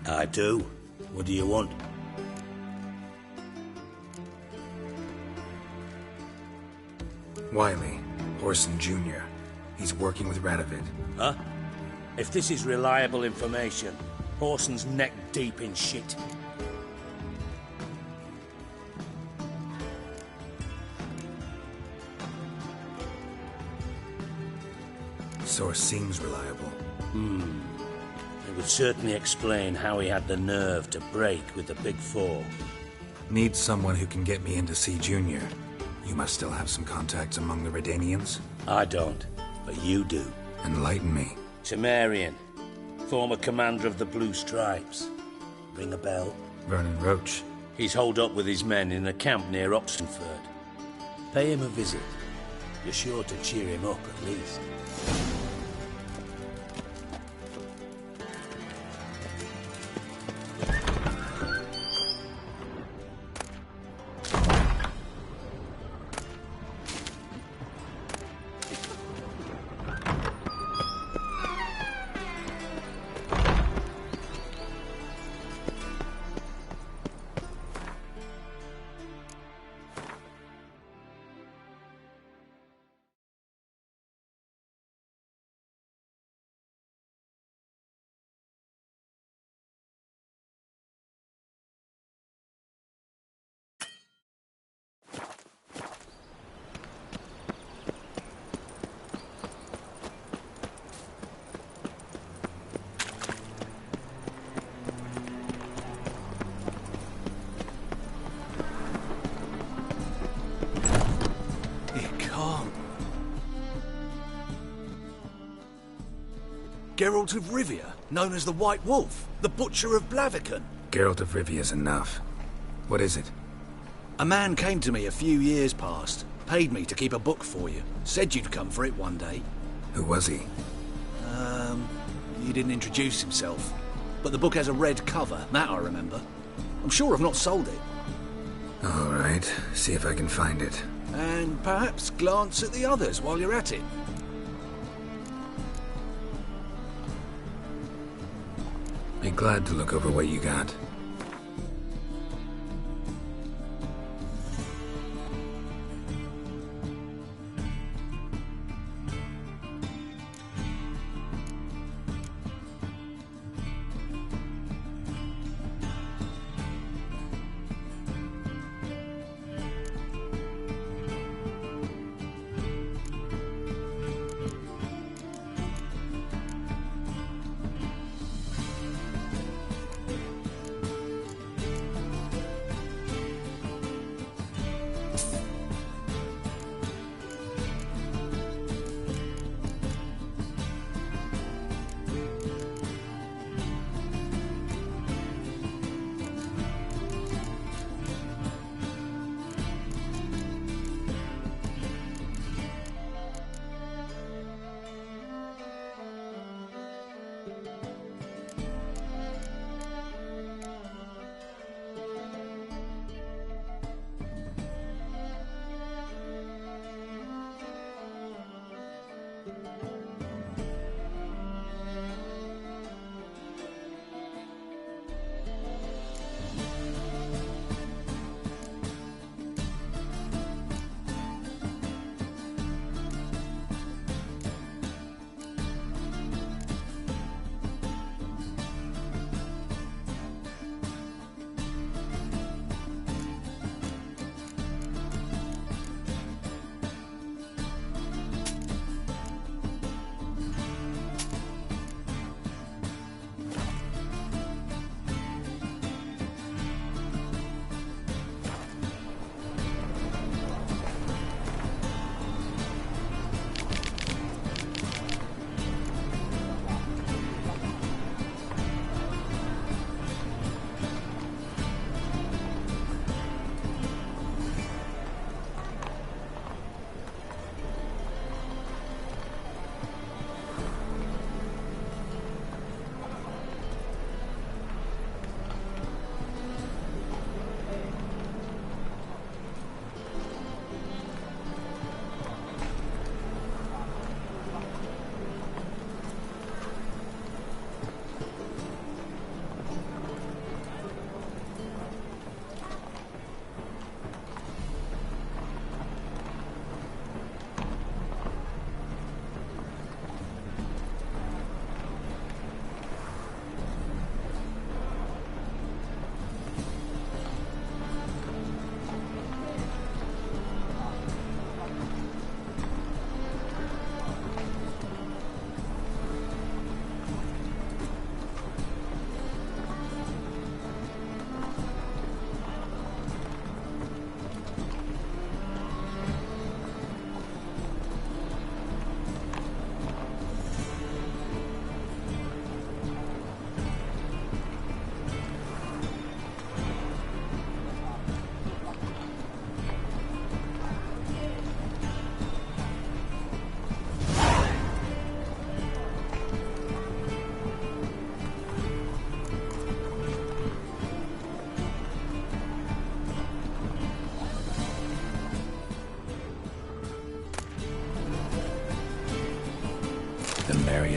I do. What do you want? Wiley, Orson Jr. He's working with Radovid. Huh? If this is reliable information, Orson's neck deep in shit. Source seems reliable. It would certainly explain how he had the nerve to break with the Big Four. Need someone who can get me in to see Junior. You must still have some contacts among the Redanians. I don't, but you do. Enlighten me. Temerian, former commander of the Blue Stripes. Ring a bell? Vernon Roach. He's holed up with his men in a camp near Oxenford. Pay him a visit. You're sure to cheer him up, at least. Geralt of Rivia, known as the White Wolf, the Butcher of Blaviken. Geralt of Rivia's enough. What is it? A man came to me a few years past, paid me to keep a book for you, said you'd come for it one day. Who was he? He didn't introduce himself, but the book has a red cover, that I remember. I'm sure I've not sold it. All right, see if I can find it. And perhaps glance at the others while you're at it. Be glad to look over what you got.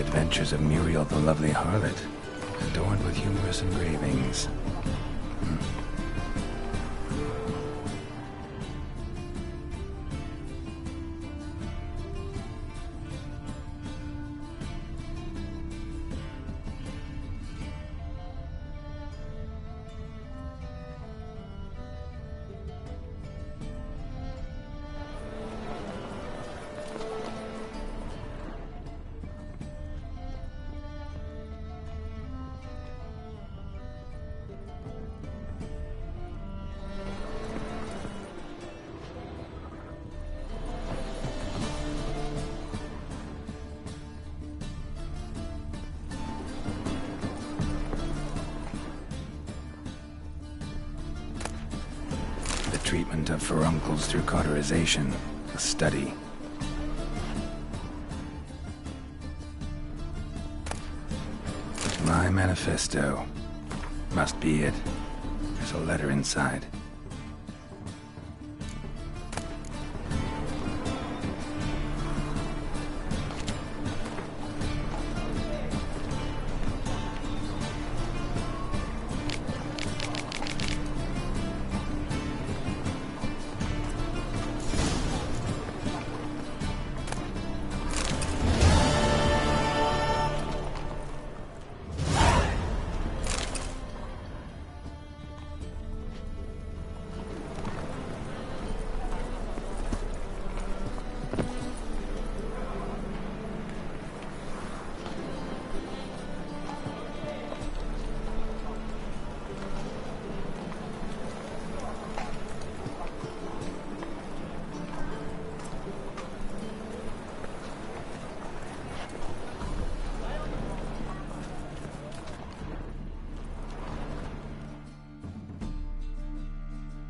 adventures of Muriel the Lovely Harlot, adorned with humorous engravings. Treatment of furuncles through cauterization, a study. My manifesto. Must be it. There's a letter inside.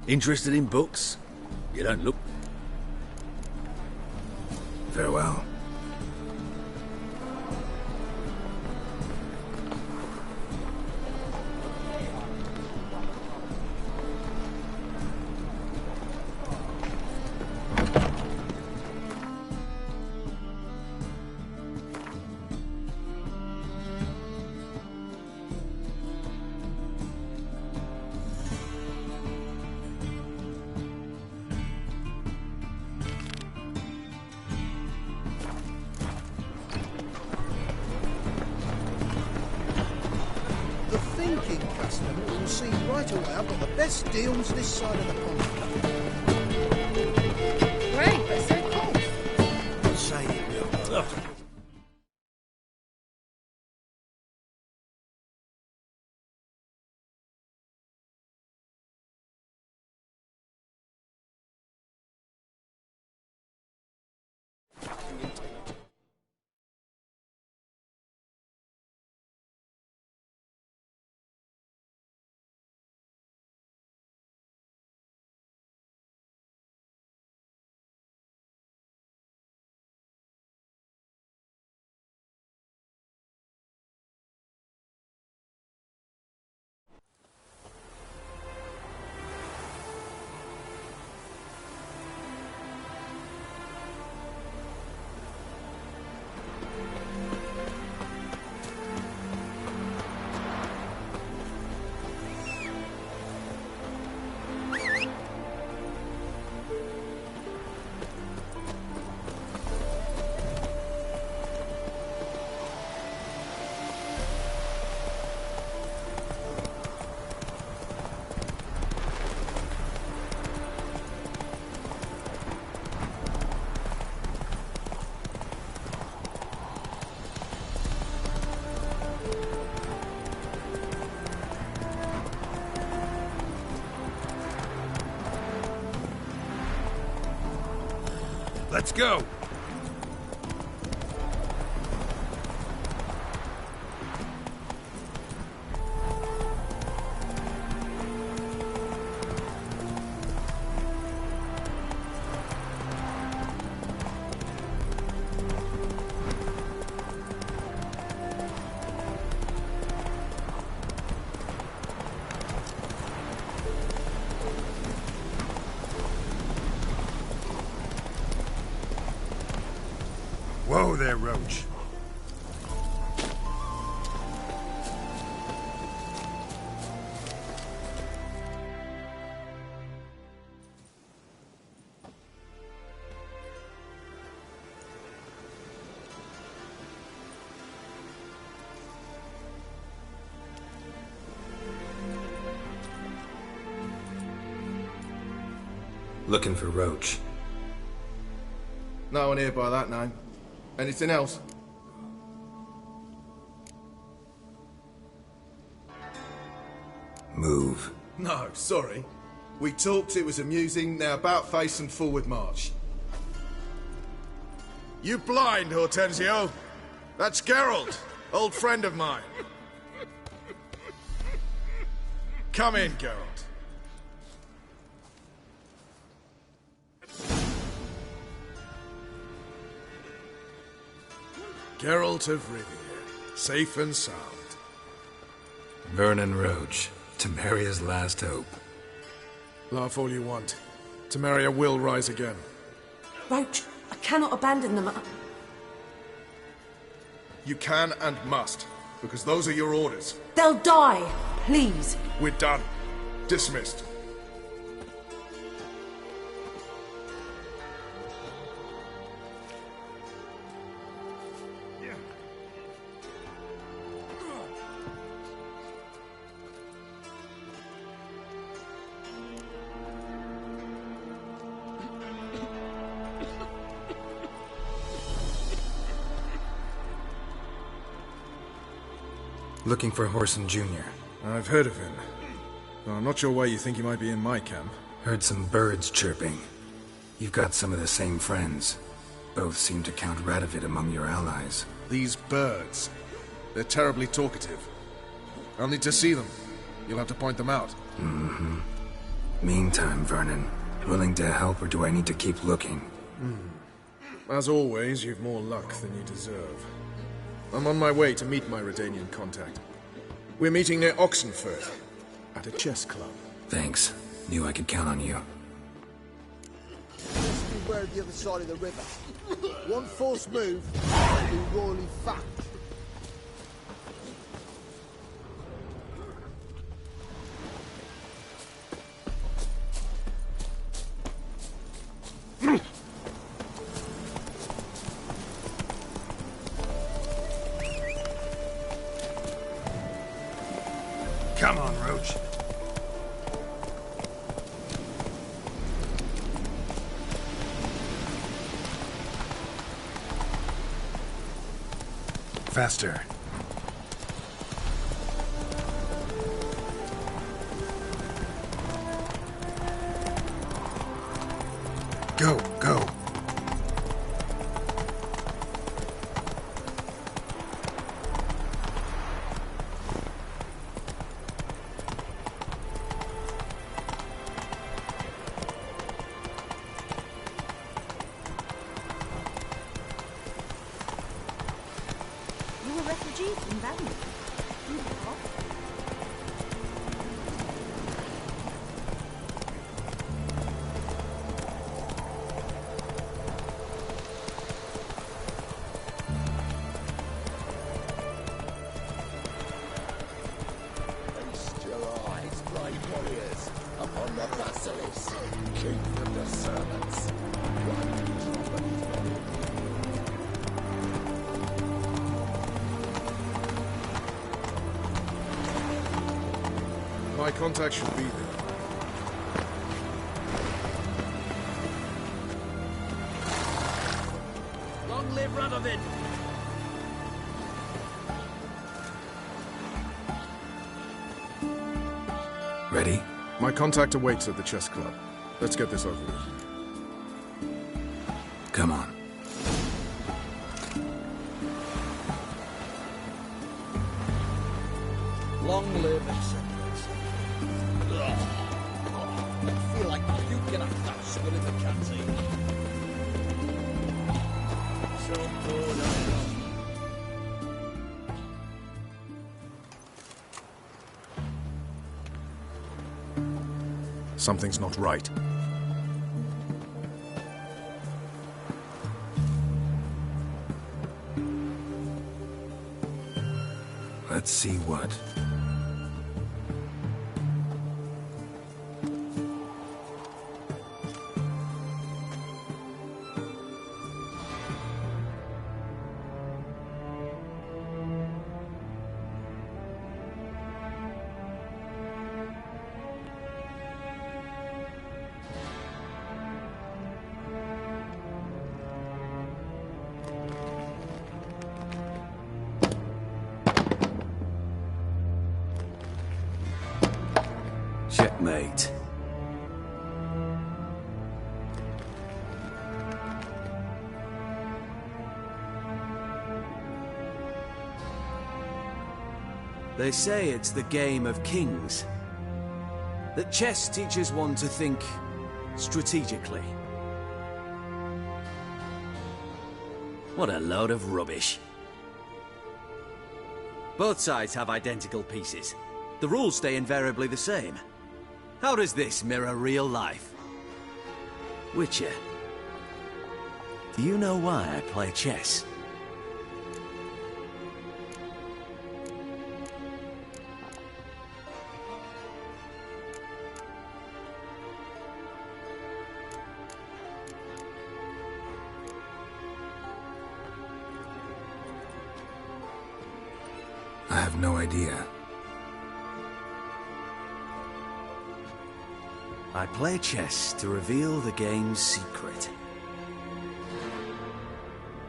Interested in books? You don't look... Farewell. Customer will see right away I've got the best deals this side of the pond. Great, that's so cool. Say it will. Let's go! Whoa there, Roach. Looking for Roach. No one here by that name. Anything else? Move. No, sorry. We talked, it was amusing, now about face and forward march. You blind, Hortensio? That's Gerald, old friend of mine. Come in, Gerald. Geralt of Rivia, safe and sound. Vernon Roach, Temeria's last hope. Laugh all you want. Temeria will rise again. Roach, I cannot abandon them. You can and must, because those are your orders. They'll die, please. We're done. Dismissed. Looking for Horson Jr. I've heard of him. Though I'm not sure why you think he might be in my camp. Heard some birds chirping. You've got some of the same friends. Both seem to count Radovid among your allies. These birds. They're terribly talkative. I'll need to see them. You'll have to point them out. Mm-hmm. Meantime, Vernon, willing to help or do I need to keep looking? As always, you've more luck than you deserve. I'm on my way to meet my Redanian contact. We're meeting near Oxenford, at a chess club. Thanks. Knew I could count on you. Just beware of the other side of the river. One false move, and be royally fucked. Come on, Roach. Faster. Go, go. You were refugees in Valley. Feast your eyes, brave warriors, upon the basilisk, king of the servants. One drop of his body. My contact should be there. Long live Radovid! Ready? My contact awaits at the chess club. Let's get this over with. Come on. Long live acceptance. I feel like puking after that swill in the canteen. So bored I am. Something's not right. Let's see what. Checkmate. They say it's the game of kings. That chess teaches one to think strategically. What a load of rubbish. Both sides have identical pieces. The rules stay invariably the same. How does this mirror real life? Witcher, do you know why I play chess? I have no idea. I play chess to reveal the game's secret.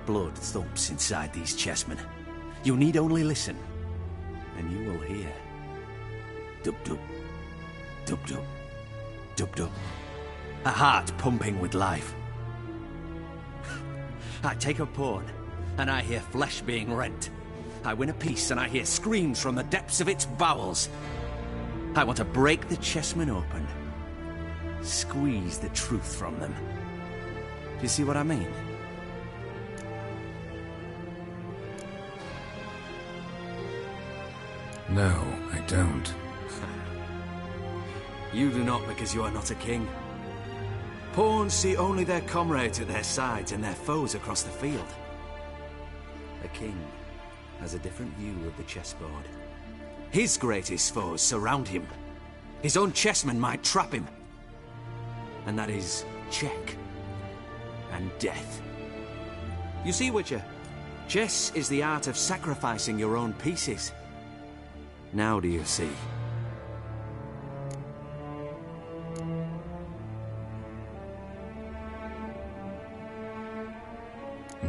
Blood thumps inside these chessmen. You need only listen, and you will hear. Dub-dub, dub-dub, dub-dub. A heart pumping with life. I take a pawn, and I hear flesh being rent. I win a piece, and I hear screams from the depths of its bowels. I want to break the chessmen open. Squeeze the truth from them. Do you see what I mean? No, I don't. You do not because you are not a king. Pawns see only their comrades at their sides and their foes across the field. A king has a different view of the chessboard. His greatest foes surround him. His own chessmen might trap him. And that is check and death. You see, Witcher, chess is the art of sacrificing your own pieces. Now do you see?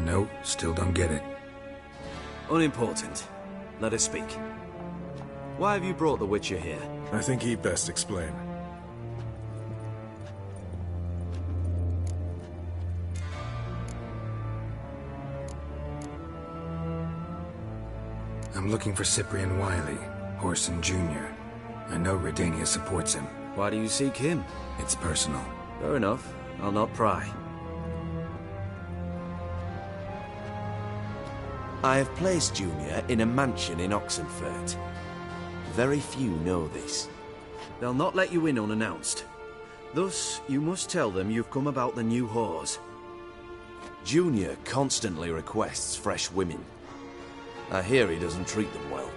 Nope, still don't get it. Unimportant. Let us speak. Why have you brought the Witcher here? I think he'd best explain. I'm looking for Cyprian Wiley, Horson Jr. I know Redania supports him. Why do you seek him? It's personal. Fair enough. I'll not pry. I have placed Junior in a mansion in Oxenfurt. Very few know this. They'll not let you in unannounced. Thus, you must tell them you've come about the new whores. Junior constantly requests fresh women. I hear he doesn't treat them well.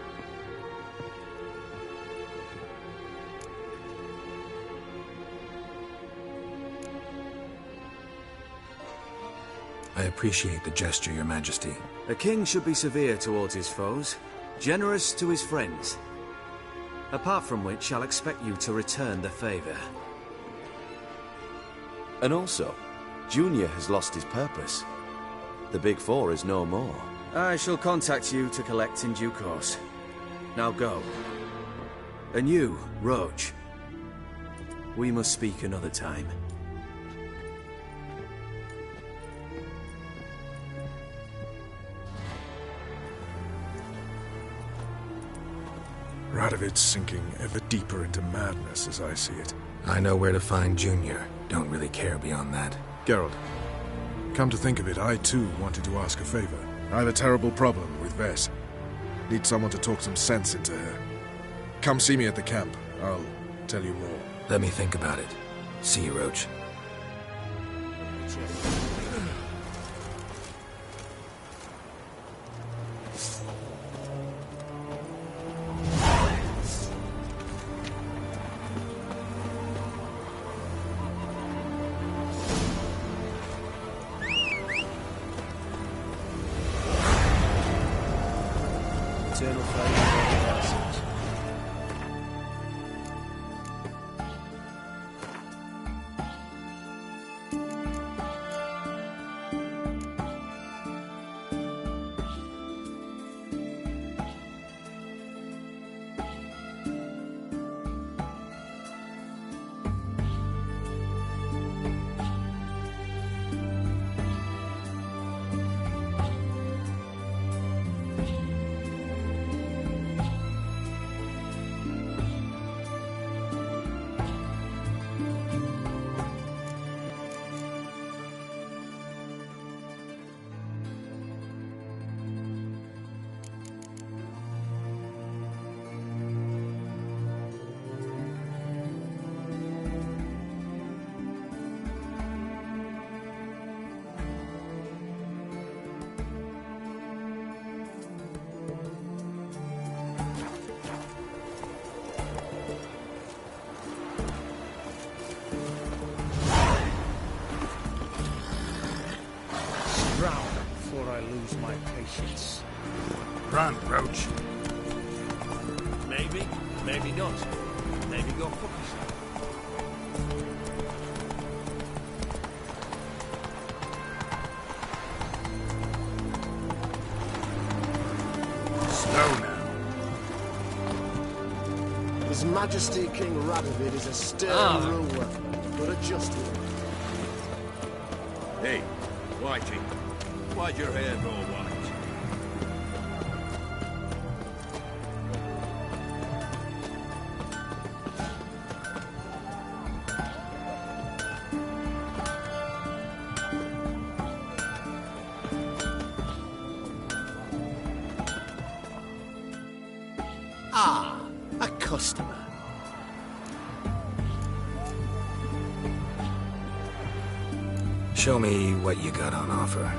I appreciate the gesture, Your Majesty. A king should be severe towards his foes, generous to his friends. Apart from which, I'll expect you to return the favor. And also, Junior has lost his purpose. The Big Four is no more. I shall contact you to collect in due course. Now go. And you, Roach. We must speak another time. Radovid's sinking ever deeper into madness as I see it. I know where to find Junior. Don't really care beyond that. Geraldo, come to think of it, I too wanted to ask a favor. I have a terrible problem with Vess. Need someone to talk some sense into her. Come see me at the camp. I'll tell you more. Let me think about it. See you, Roach. Eternal flame of the passage. I lose my patience. Run, Roach. Maybe, maybe not. Maybe go fuck yourself. Slow now. His Majesty King Radovid is a stern ruler, but a just one. Hey, Whitey, why'd your hair go white? Ah, a customer. Show me what you got on offer.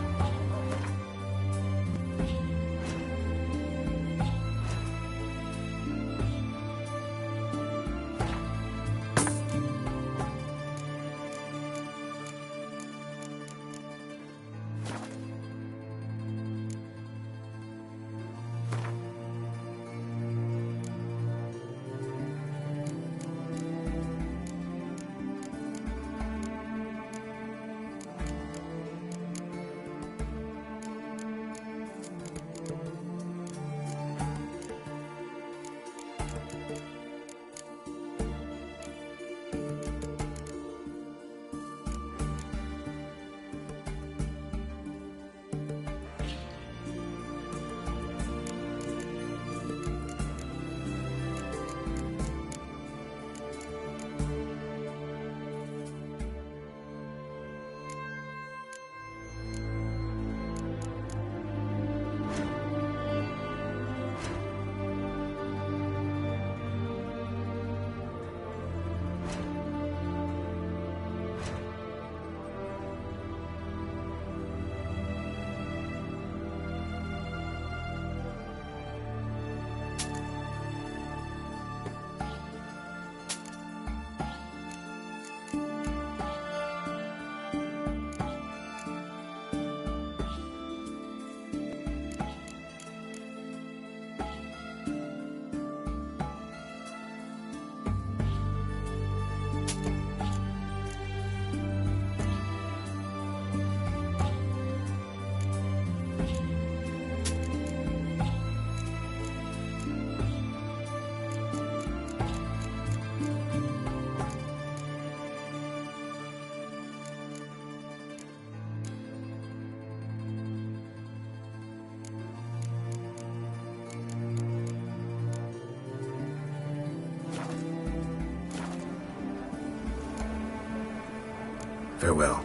Farewell.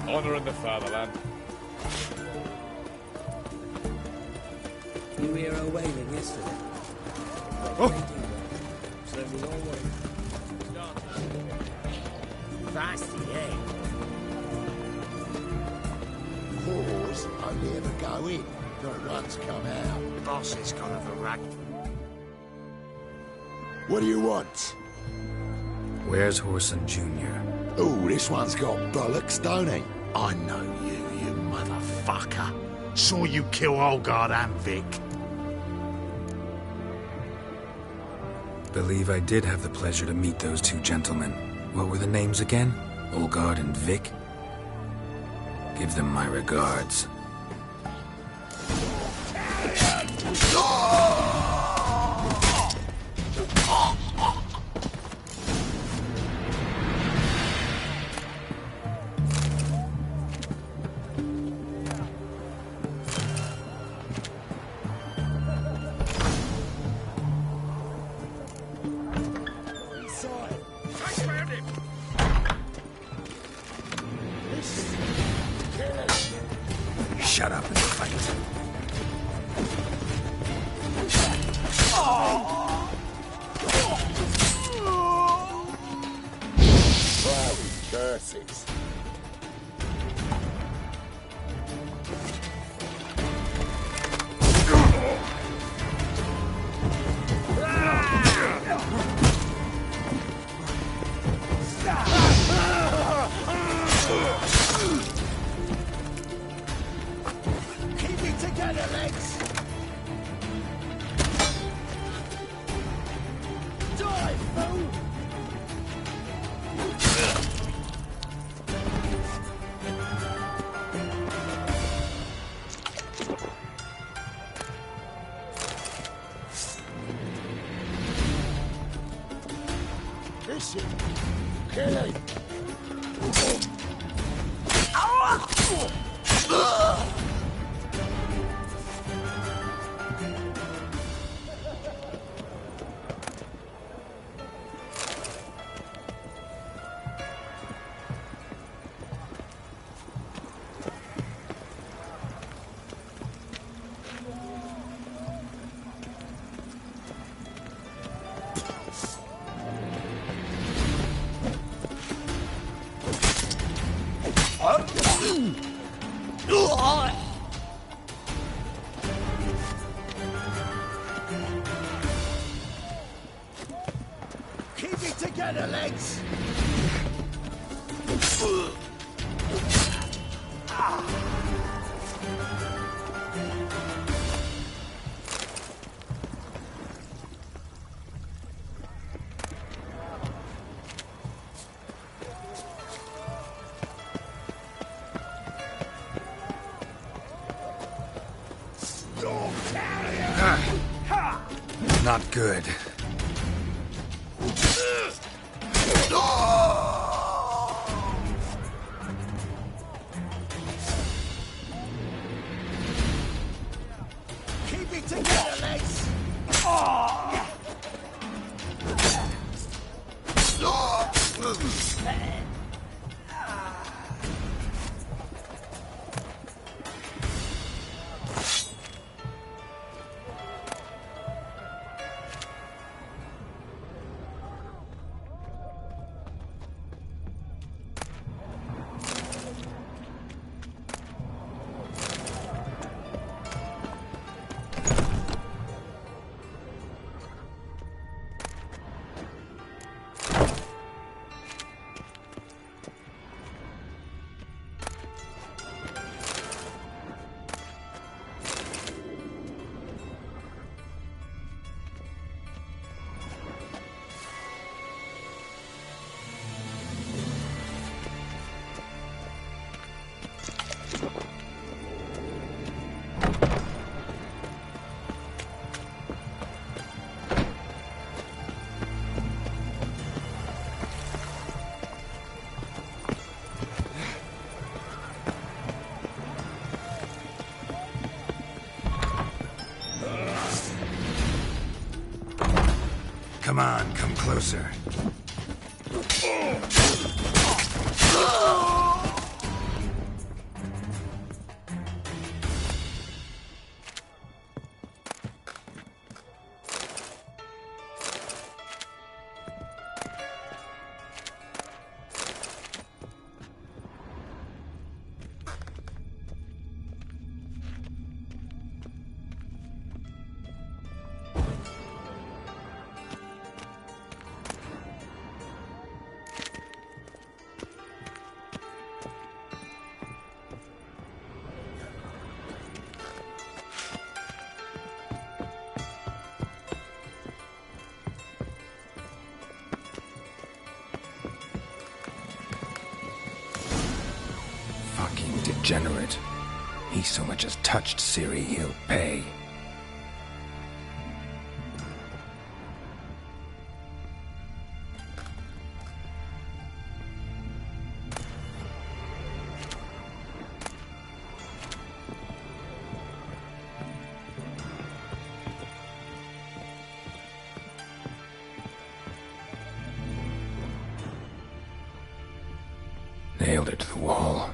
Honouring the fatherland. You hear her wailing yesterday? So it was all feisty, eh? Whores only ever go in, not once come out. Boss is kind of a rag. What do you want? Where's Whoreson Jr.? Oh, this one's got bollocks, don't he? I know you, you motherfucker. Saw you kill Olgard and Vic. Believe I did have the pleasure to meet those two gentlemen. What were the names again? Olgard and Vic? Give them my regards. together, legs! Die, fool! Listen, kill him! Keep it together, legs! Not good. Keep it together, legs! Come on, come closer. Fucking degenerate. He so much as touched Ciri, he'll pay. Nailed it to the wall.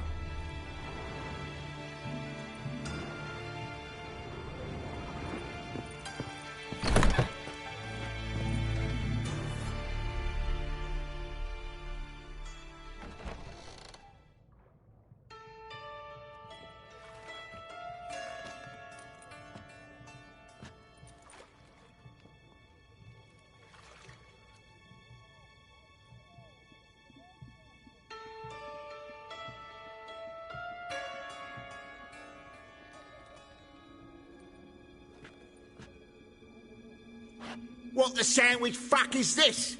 What the sandwich fuck is this?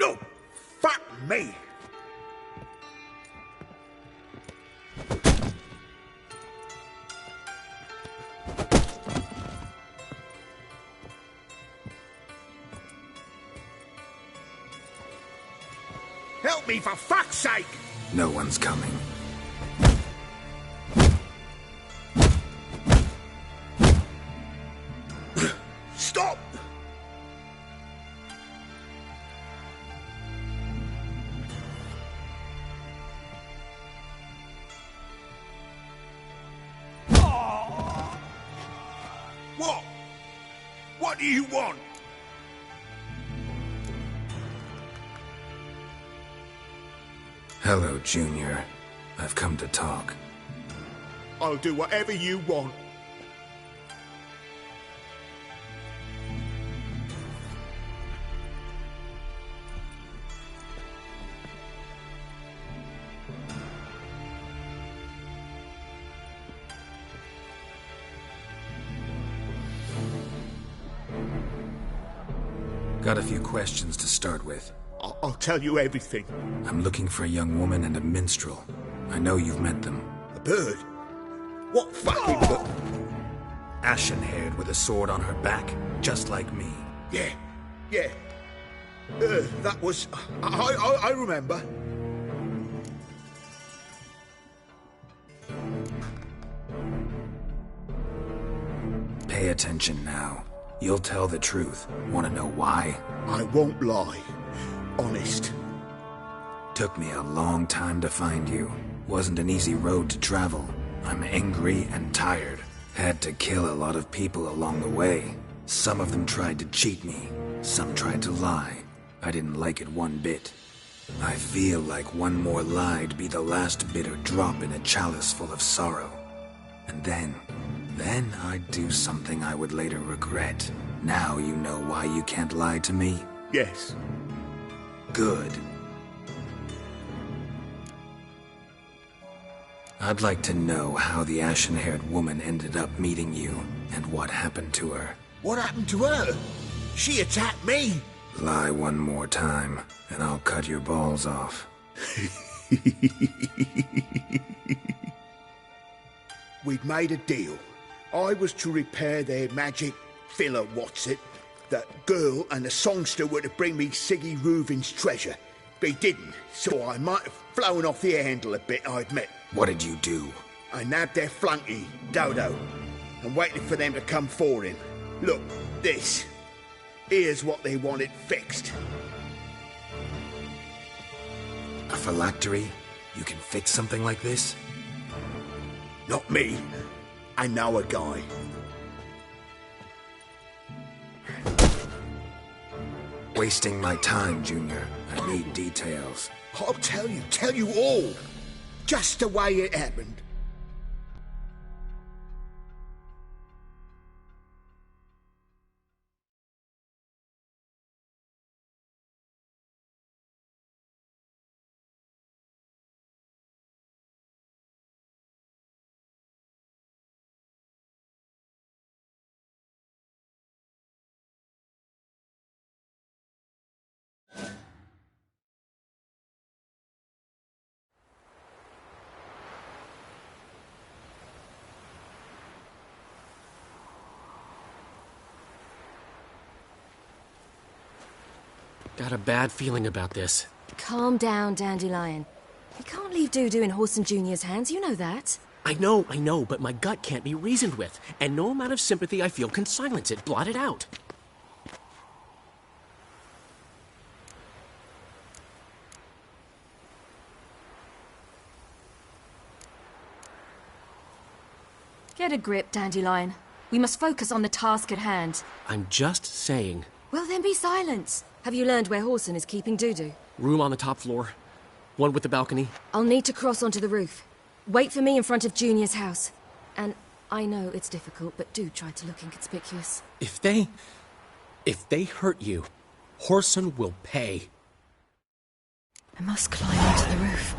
No! Fuck me! Help me, for fuck's sake! No one's coming. Stop! What? What do you want? Hello, Junior. I've come to talk. I'll do whatever you want. Got a few questions to start with. I'll tell you everything. I'm looking for a young woman and a minstrel. I know you've met them. A bird? What fucking bird? Ashen-haired with a sword on her back, just like me. Yeah. That was... I remember. Pay attention now. You'll tell the truth. Want to know why? I won't lie. Honest. Took me a long time to find you. Wasn't an easy road to travel. I'm angry and tired. Had to kill a lot of people along the way. Some of them tried to cheat me. Some tried to lie. I didn't like it one bit. I feel like one more lie'd be the last bitter drop in a chalice full of sorrow. And then I'd do something I would later regret. Now you know why you can't lie to me? Yes. Good. I'd like to know how the ashen-haired woman ended up meeting you, and what happened to her. What happened to her? She attacked me! Lie one more time, and I'll cut your balls off. We'd made a deal. I was to repair their magic filler, that girl and the songster were to bring me Siggy Reuven's treasure. They didn't, so I might have flown off the handle a bit, I admit. What did you do? I nabbed their flunky, Dodo, and waited for them to come for him. Look, this. Here's what they wanted fixed. A phylactery? You can fix something like this? Not me. I know a guy. Wasting my time, Junior. I need details. I'll tell you all. Just the way it happened. Got a bad feeling about this. Calm down, Dandelion. You can't leave Dudu in Horson Jr.'s hands, you know that. I know, but my gut can't be reasoned with, and no amount of sympathy I feel can silence it, blot it out. Get a grip, Dandelion. We must focus on the task at hand. I'm just saying. Well, then be silent. Have you learned where Horson is keeping Dudu? Room on the top floor. One with the balcony. I'll need to cross onto the roof. Wait for me in front of Junior's house. And I know it's difficult, but do try to look inconspicuous. If they hurt you, Horson will pay. I must climb onto the roof.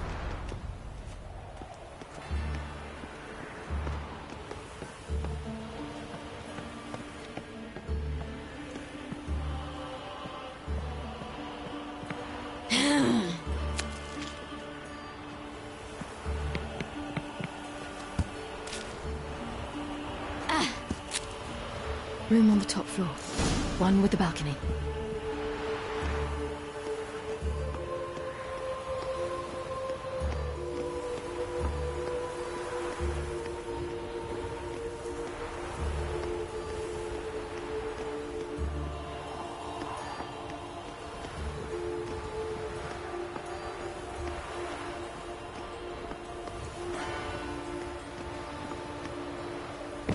Room on the top floor. One with the balcony.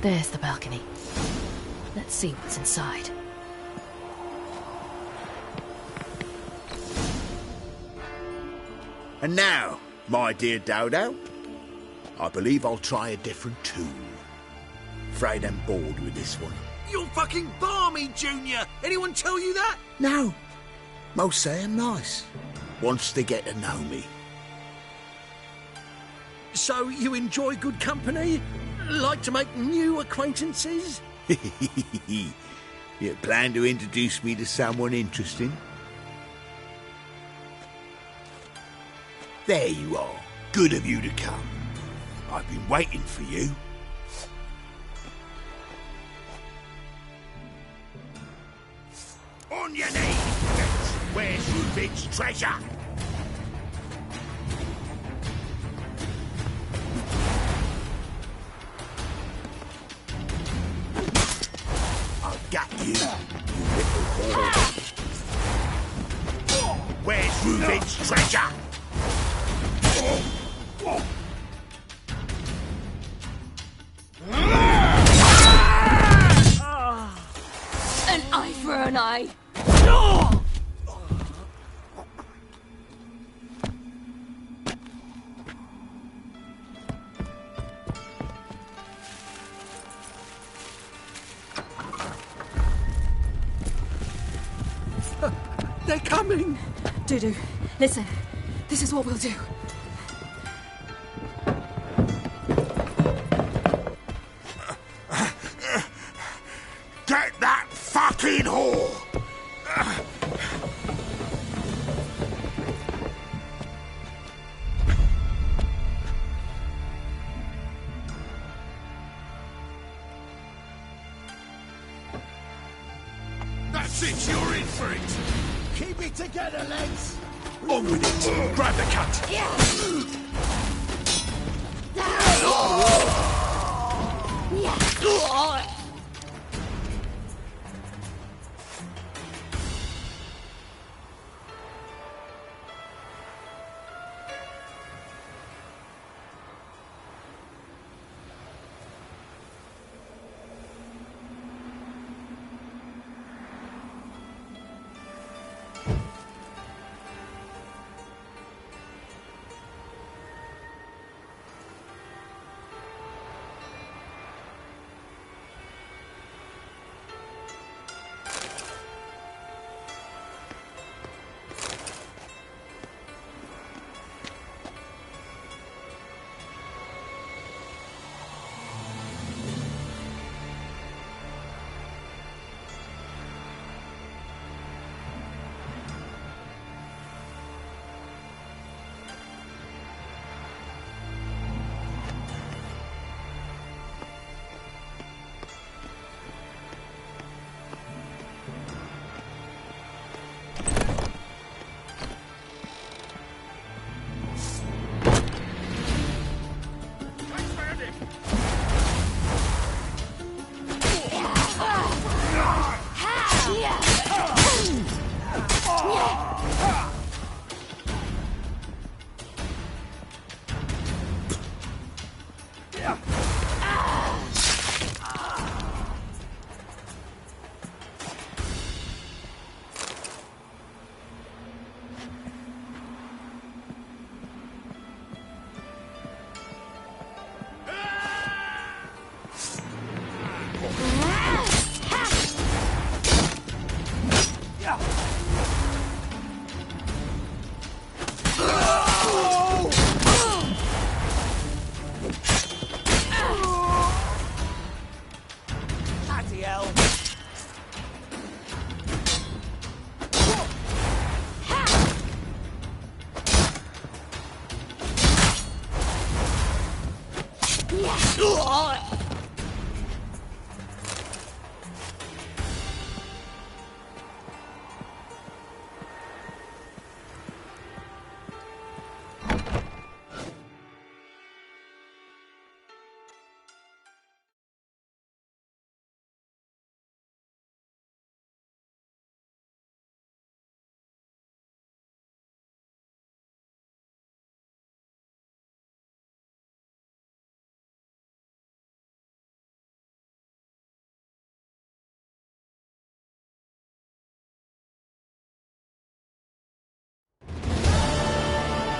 There's the balcony. Let's see what's inside. And now, my dear Dodo, I believe I'll try a different tune. Afraid I'm bored with this one. You're fucking balmy, Junior! Anyone tell you that? No. Most say I'm nice. Wants to get to know me. So you enjoy good company? Like to make new acquaintances? You plan to introduce me to someone interesting? There you are. Good of you to come. I've been waiting for you. On your knees, bitch! Where's Reuben's treasure? I've got you, you little whore. Where's Reuben's treasure? An eye for an eye. They're coming! Dudu, listen. This is what we'll do. Get that fucking whore! That's it, you're in for it! Keep it together, lads! On with it! Grab the cut!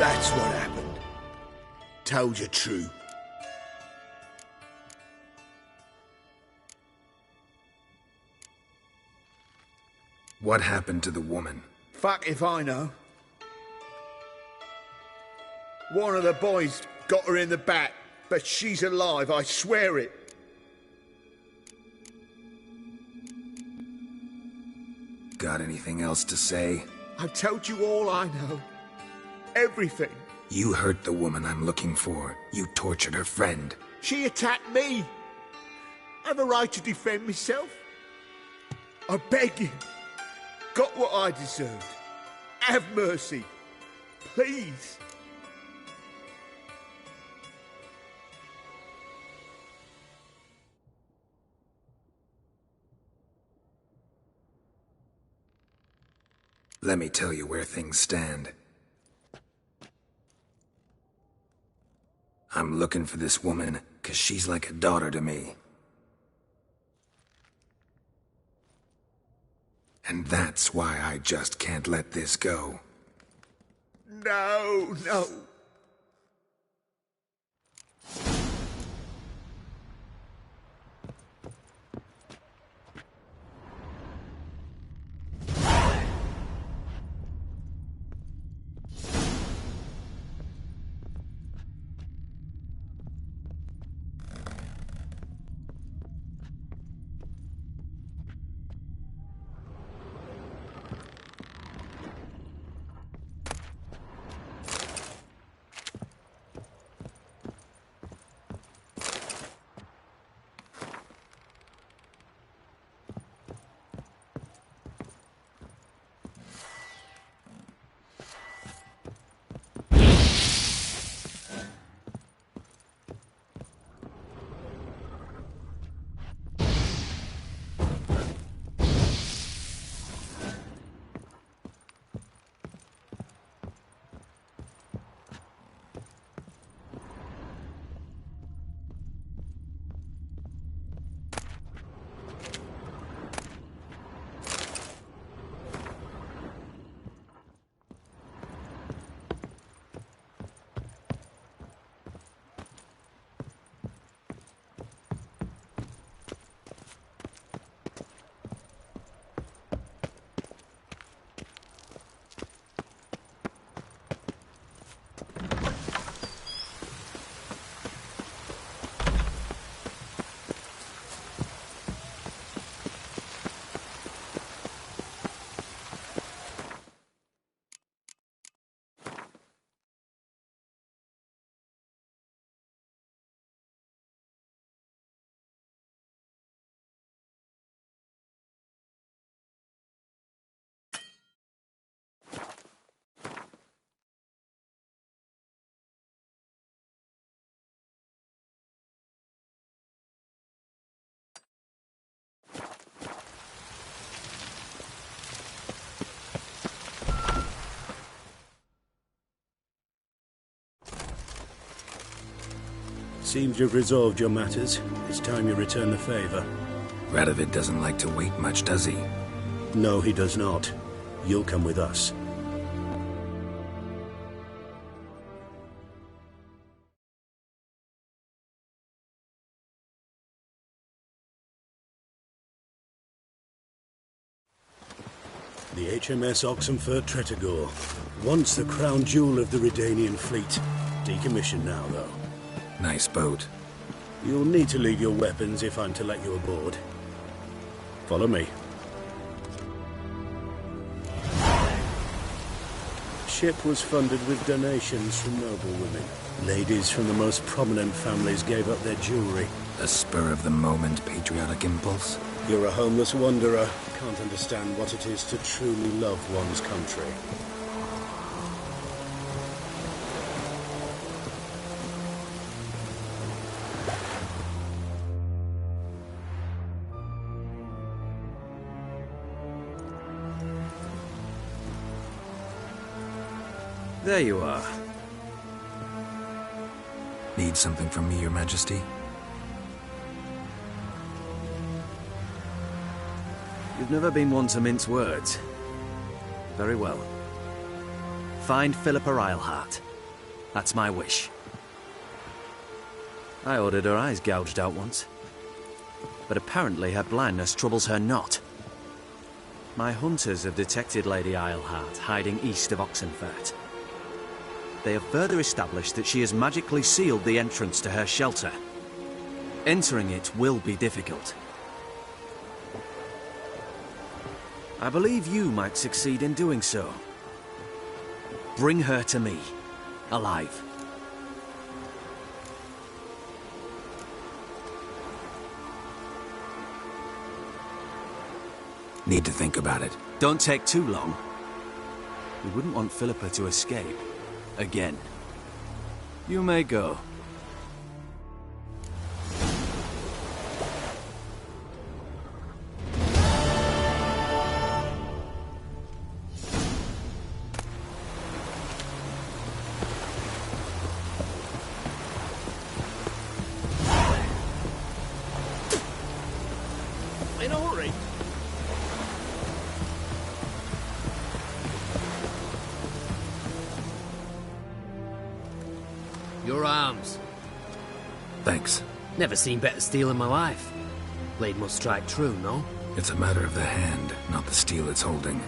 That's what happened. Told you true. What happened to the woman? Fuck if I know. One of the boys got her in the back, but she's alive, I swear it. Got anything else to say? I've told you all I know. Everything. You hurt the woman I'm looking for. You tortured her friend. She attacked me. I have a right to defend myself. I beg you. Got what I deserved. Have mercy. Please. Let me tell you where things stand. I'm looking for this woman, 'cause she's like a daughter to me. And that's why I just can't let this go. No, no. Seems you've resolved your matters. It's time you return the favor. Radovid doesn't like to wait much, does he? No, he does not. You'll come with us. The HMS Oxenford Tretogor. Once the crown jewel of the Redanian fleet. Decommissioned now, though. Nice boat. You'll need to leave your weapons if I'm to let you aboard. Follow me. Ship was funded with donations from noblewomen. Ladies from the most prominent families gave up their jewelry. A spur-of-the-moment patriotic impulse? You're a homeless wanderer. Can't understand what it is to truly love one's country. There you are. Need something from me, Your Majesty? You've never been one to mince words. Very well. Find Philippa Eilhart. That's my wish. I ordered her eyes gouged out once. But apparently her blindness troubles her not. My hunters have detected Lady Eilhart hiding east of Oxenfurt. They have further established that she has magically sealed the entrance to her shelter. Entering it will be difficult. I believe you might succeed in doing so. Bring her to me, alive. Need to think about it. Don't take too long. We wouldn't want Philippa to escape. Again. You may go. In a hurry. Your arms. Thanks. Never seen better steel in my life. Blade must strike true, no? It's a matter of the hand, not the steel it's holding.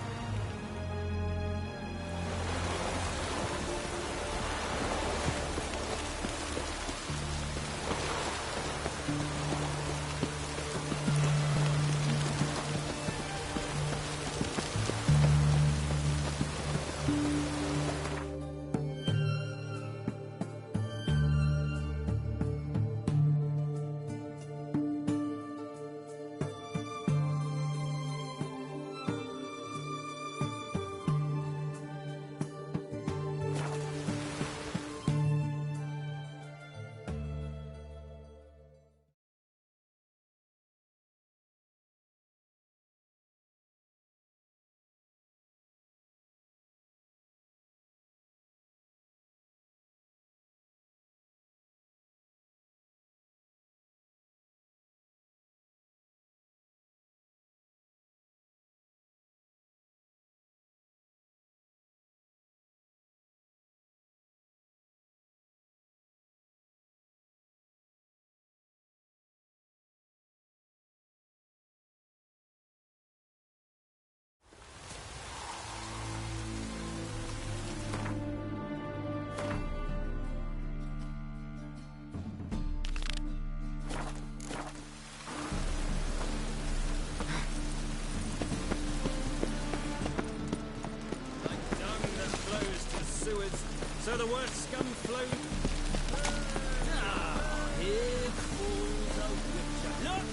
So the worst scum flowed. Ah, here falls a witcher. Look!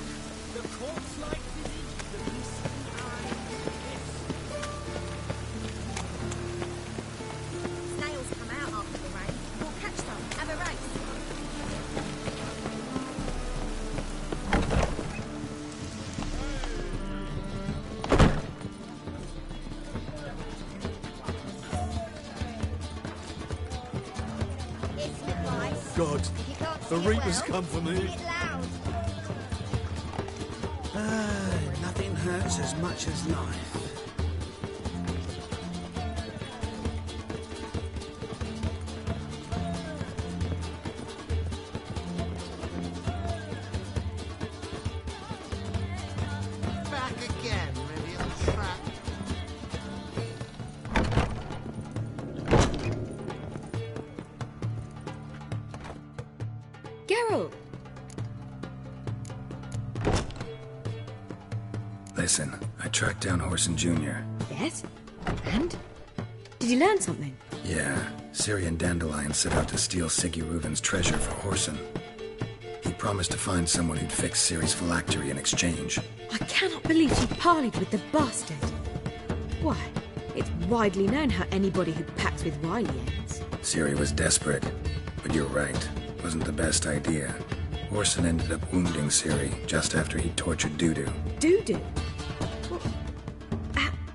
The corpse-like visage, the glistening eye. Snails come out after the rain. We'll catch some. Have a race. God, the Reapers come for me. Nothing hurts as much as life. Back again, ready on the track. Geralt! Listen, I tracked down Horson Jr. Yes? And? Did you learn something? Yeah, Ciri and Dandelion set out to steal Siggy Reuven's treasure for Horson. He promised to find someone who'd fix Ciri's phylactery in exchange. I cannot believe she parleyed with the bastard. Why, it's widely known how anybody who packs with Wily ends. Ciri was desperate, but you're right. Wasn't the best idea. Horson ended up wounding Ciri just after he tortured Dudu. Dudu? Well,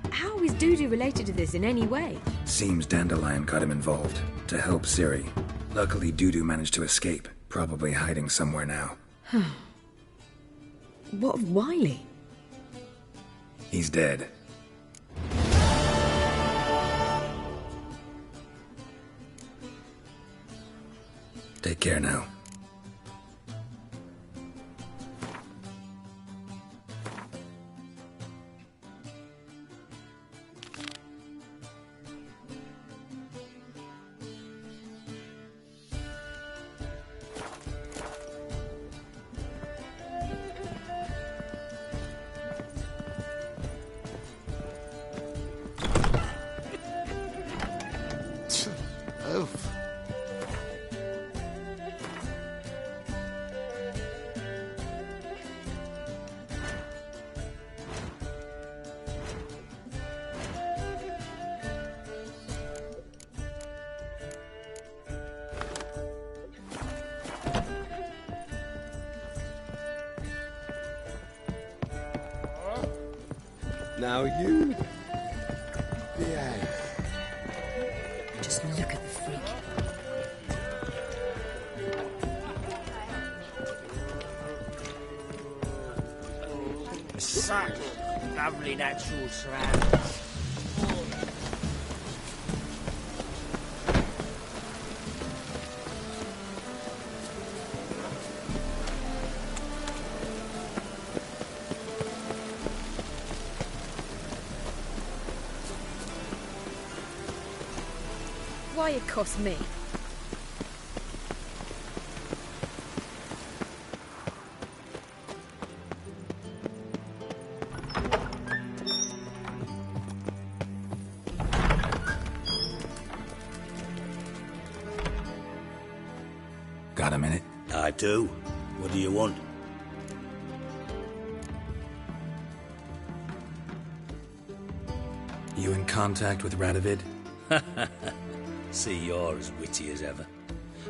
how is Dudu related to this in any way? Seems Dandelion got him involved to help Ciri. Luckily, Dudu managed to escape, probably hiding somewhere now. What of Wily? He's dead. Take care now. Oof. Now you behave. Just look at the freak. Such lovely natural surroundings. Why it cost me? Got a minute? I do. What do you want? You in contact with Radovid? See, you're as witty as ever.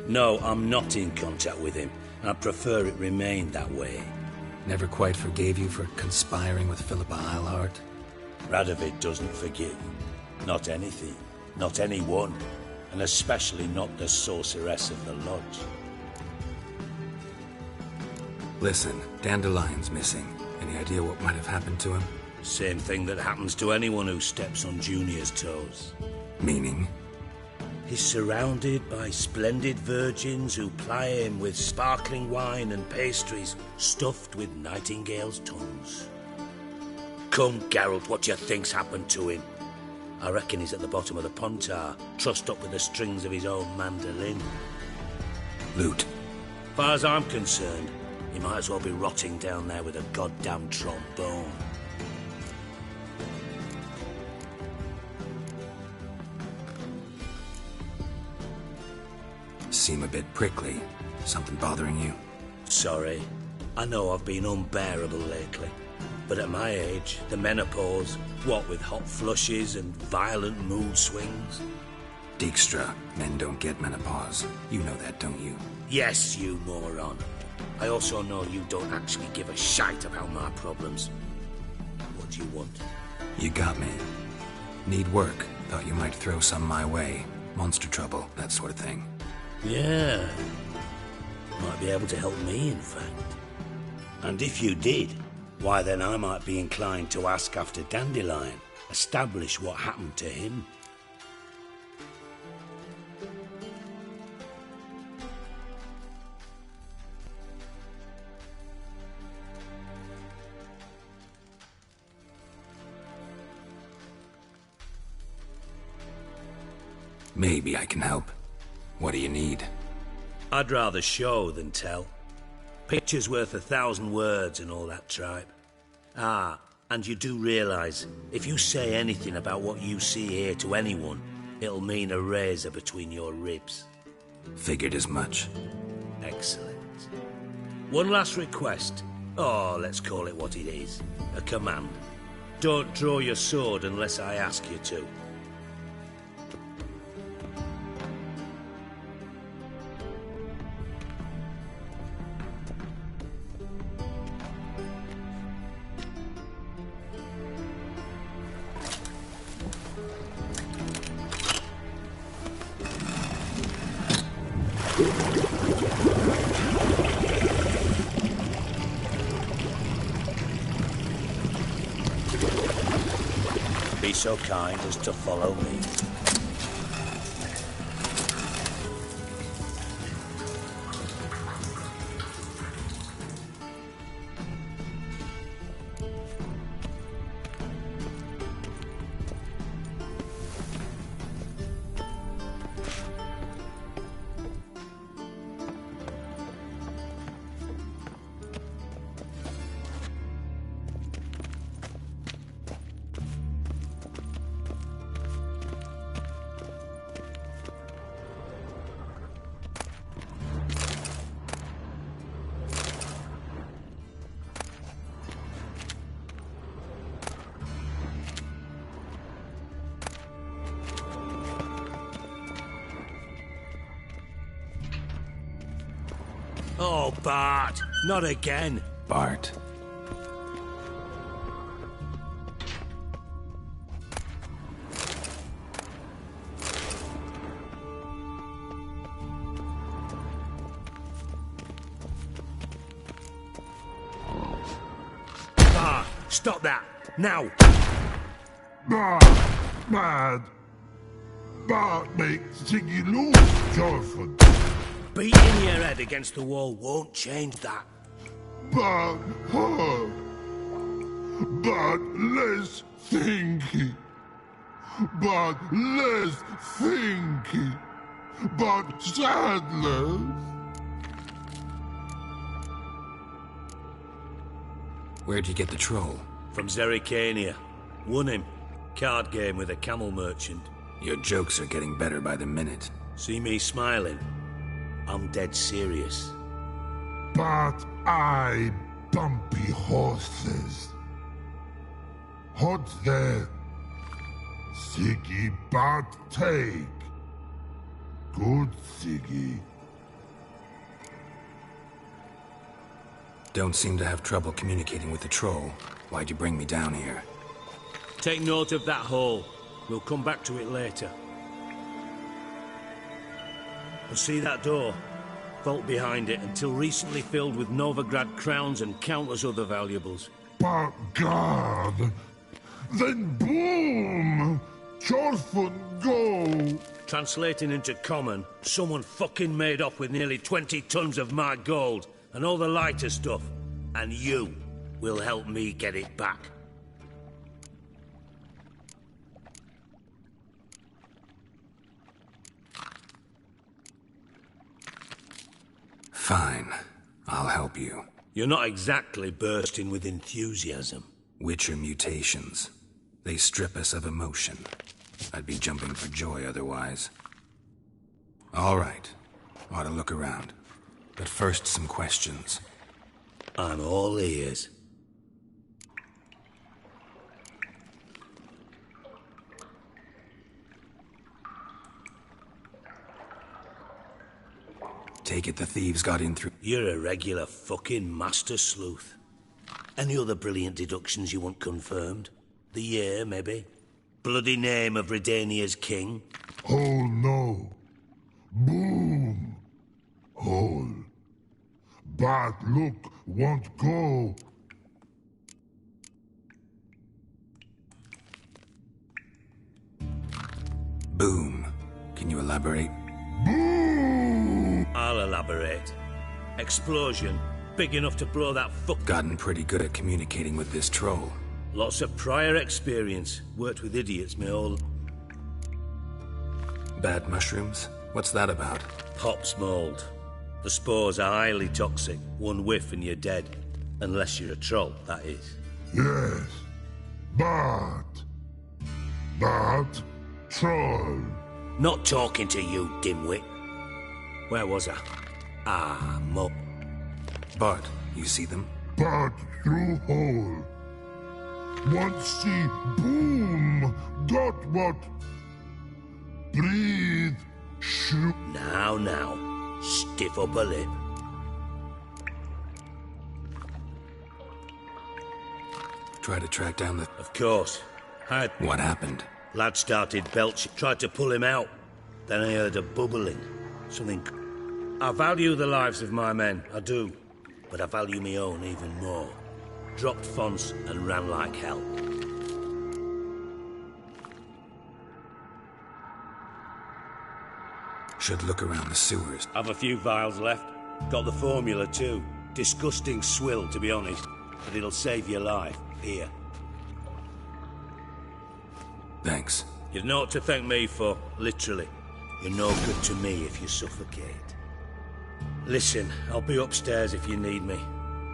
No, I'm not in contact with him. I prefer it remained that way. Never quite forgave you for conspiring with Philippa Eilhart? Radovid doesn't forgive. Not anything. Not anyone. And especially not the sorceress of the lodge. Listen, Dandelion's missing. Any idea what might have happened to him? Same thing that happens to anyone who steps on Junior's toes. Meaning? He's surrounded by splendid virgins who ply him with sparkling wine and pastries stuffed with nightingales' tongues. Come, Geralt, what do you think's happened to him? I reckon he's at the bottom of the Pontar, trussed up with the strings of his own mandolin. Loot. Far as I'm concerned, he might as well be rotting down there with a goddamn trombone. Seem a bit prickly. Something bothering you? Sorry. I know I've been unbearable lately. But at my age, the menopause, what with hot flushes and violent mood swings? Dijkstra, men don't get menopause. You know that, don't you? Yes, you moron. I also know you don't actually give a shite about my problems. What do you want? You got me. Need work. Thought you might throw some my way. Monster trouble, that sort of thing. Yeah. Might be able to help me, in fact. And if you did, why then I might be inclined to ask after Dandelion, establish what happened to him. Maybe I can help. What do you need? I'd rather show than tell. Picture's worth 1,000 words and all that tripe. Ah, and you do realise, if you say anything about what you see here to anyone, it'll mean a razor between your ribs. Figured as much. Excellent. One last request. Oh, let's call it what it is. A command. Don't draw your sword unless I ask you to. Be so kind as to follow me. Oh, Bart, not again. Bart. Bart, stop that, now. Bad. Bart makes Ziggy lose, Jorford. Beating your head against the wall won't change that. But hurt. But less thinky. But less thinky. But sadless. Where'd you get the troll? From Zerrikania. Won him. Card game with a camel merchant. Your jokes are getting better by the minute. See me smiling? I'm dead serious. But I bumpy horses. Hot there. Siggy but take. Good Siggy. Don't seem to have trouble communicating with the troll. Why'd you bring me down here? Take note of that hole. We'll come back to it later. And see that door? Vault behind it, until recently filled with Novigrad crowns and countless other valuables. But God! Then boom! Jorfun go! Translating into common, someone fucking made off with nearly 20 tons of my gold, and all the lighter stuff. And you will help me get it back. Fine. I'll help you. You're not exactly bursting with enthusiasm. Witcher mutations. They strip us of emotion. I'd be jumping for joy otherwise. All right. Ought to look around. But first, some questions. I'm all ears. Take it the thieves got in through... You're a regular fucking master sleuth. Any other brilliant deductions you want confirmed? The year, maybe? Bloody name of Redania's king? Oh no. Boom. Hole. But look, won't go. Boom. Can you elaborate? Boom! I'll elaborate. Explosion. Big enough to blow that fuck... Gotten pretty good at communicating with this troll. Lots of prior experience. Worked with idiots my whole... Bad mushrooms? What's that about? Pops mold. The spores are highly toxic. One whiff and you're dead. Unless you're a troll, that is. Yes. But troll. Not talking to you, dimwit. Where was I? Ah, Mup. Bart, you see them? But through hole. Once see boom. Got what? Breathe. Shoot. Now. Stiff up a lip. Try to track down the... Of course. What happened? Lad started belching. Tried to pull him out. Then I heard a bubbling. Something... I value the lives of my men, I do. But I value my own even more. Dropped fonts and ran like hell. Should look around the sewers. Have a few vials left. Got the formula too. Disgusting swill, to be honest. But it'll save your life. Here. Thanks. You've naught to thank me for, literally. You're no good to me if you suffocate. Listen, I'll be upstairs if you need me.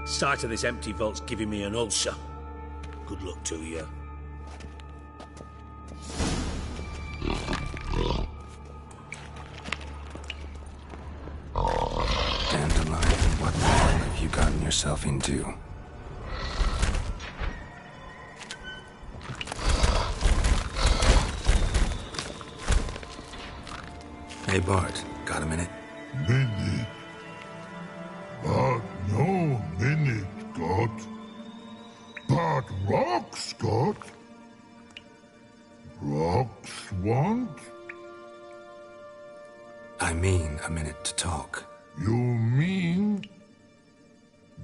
Sight of this empty vault's giving me an ulcer. Good luck to you. Dandelion, what the hell have you gotten yourself into? Hey Bart, got a minute? Minute. a minute to talk. You mean?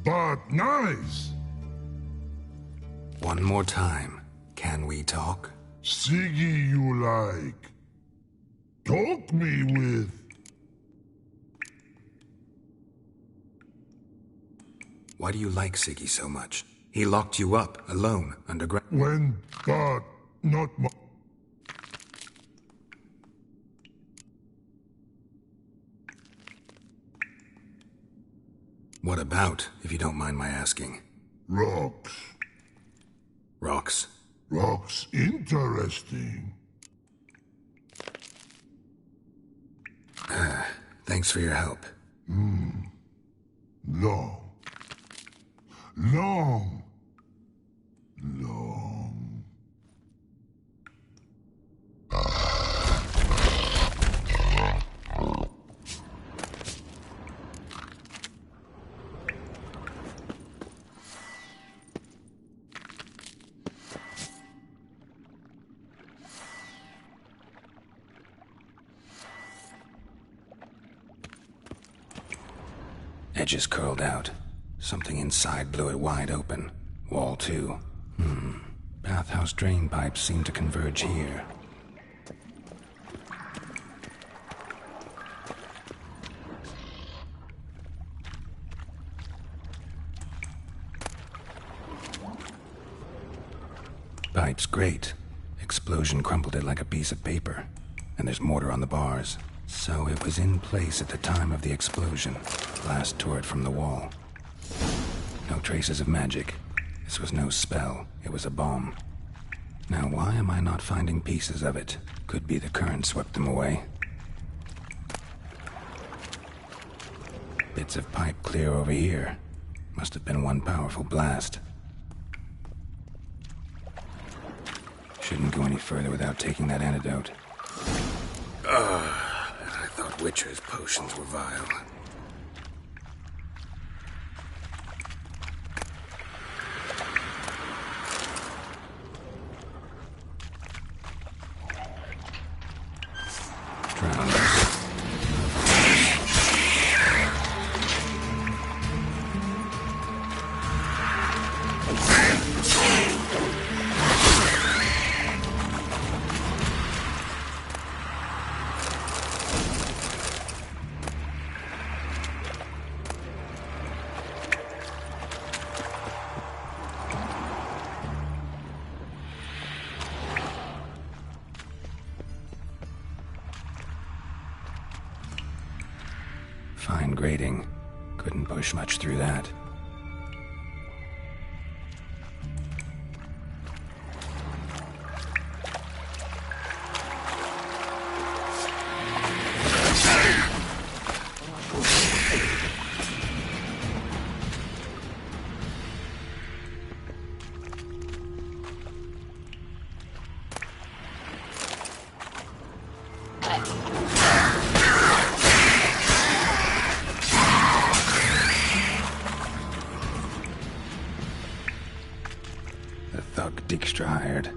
But nice. One more time. Can we talk? Siggy you like. Talk me with. Why do you like Siggy so much? He locked you up, alone, underground. When, but not my... What about, if you don't mind my asking? Rocks. Rocks? Rocks interesting. Thanks for your help. Long. Long. Long. Edges curled out. Something inside blew it wide open. Wall too. Bathhouse drain pipes seem to converge here. Pipes great. Explosion crumpled it like a piece of paper. And there's mortar on the bars. So it was in place at the time of the explosion. Blast tore it from the wall. No traces of magic. This was no spell. It was a bomb. Now why am I not finding pieces of it? Could be the current swept them away. Bits of pipe clear over here. Must have been one powerful blast. Shouldn't go any further without taking that antidote. I thought Witcher's potions were vile. Fine grating. Couldn't push much through that. Dijkstra hired.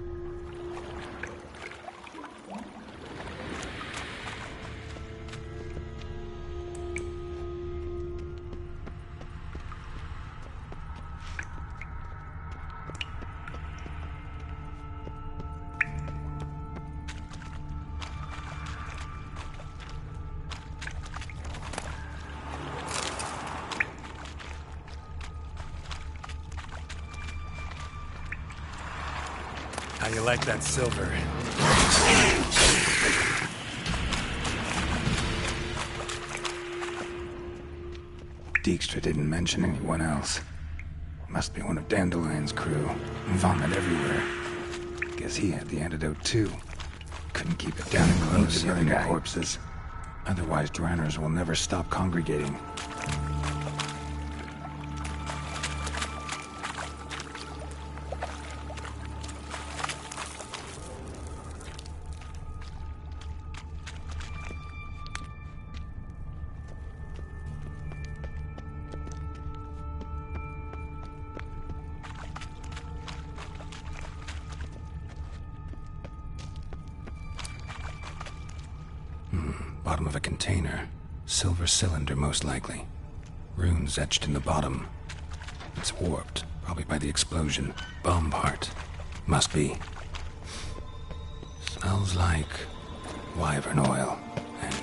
How you like that silver? Dijkstra didn't mention anyone else. Must be one of Dandelion's crew. Vomit everywhere. Guess he had the antidote too. Couldn't keep it down and close, yelling at corpses. Otherwise, Dranners will never stop congregating. Bottom of a container. Silver cylinder, most likely. Runes etched in the bottom. It's warped, probably by the explosion. Bomb part. Must be. Smells like wyvern oil and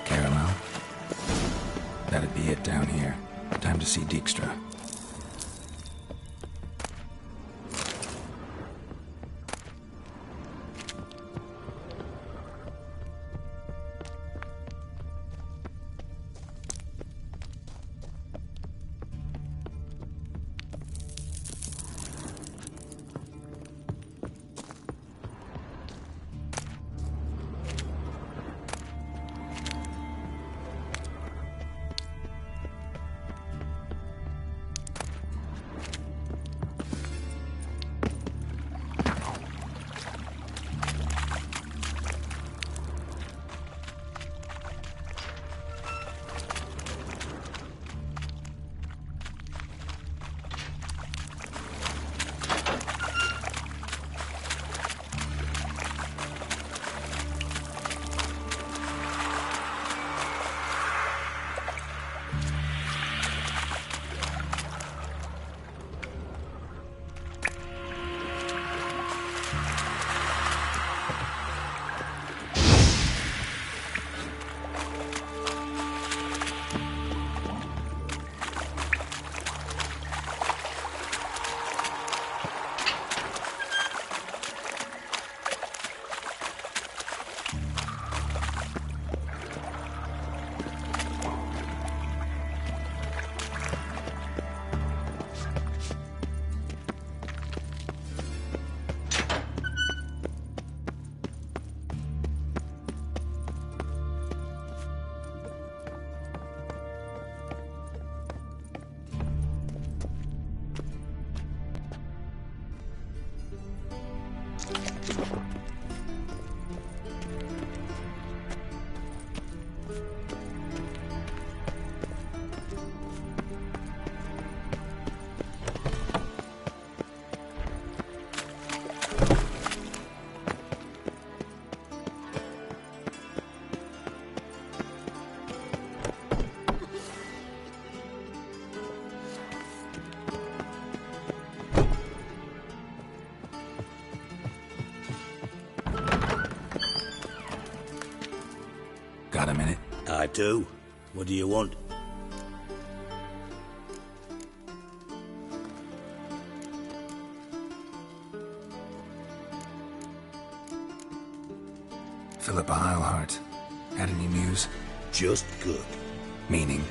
caramel. That'd be it down here. Time to see Dijkstra. Got a minute? I do. What do you want? Philippa Eilhart. Had any news? Just good. Meaning?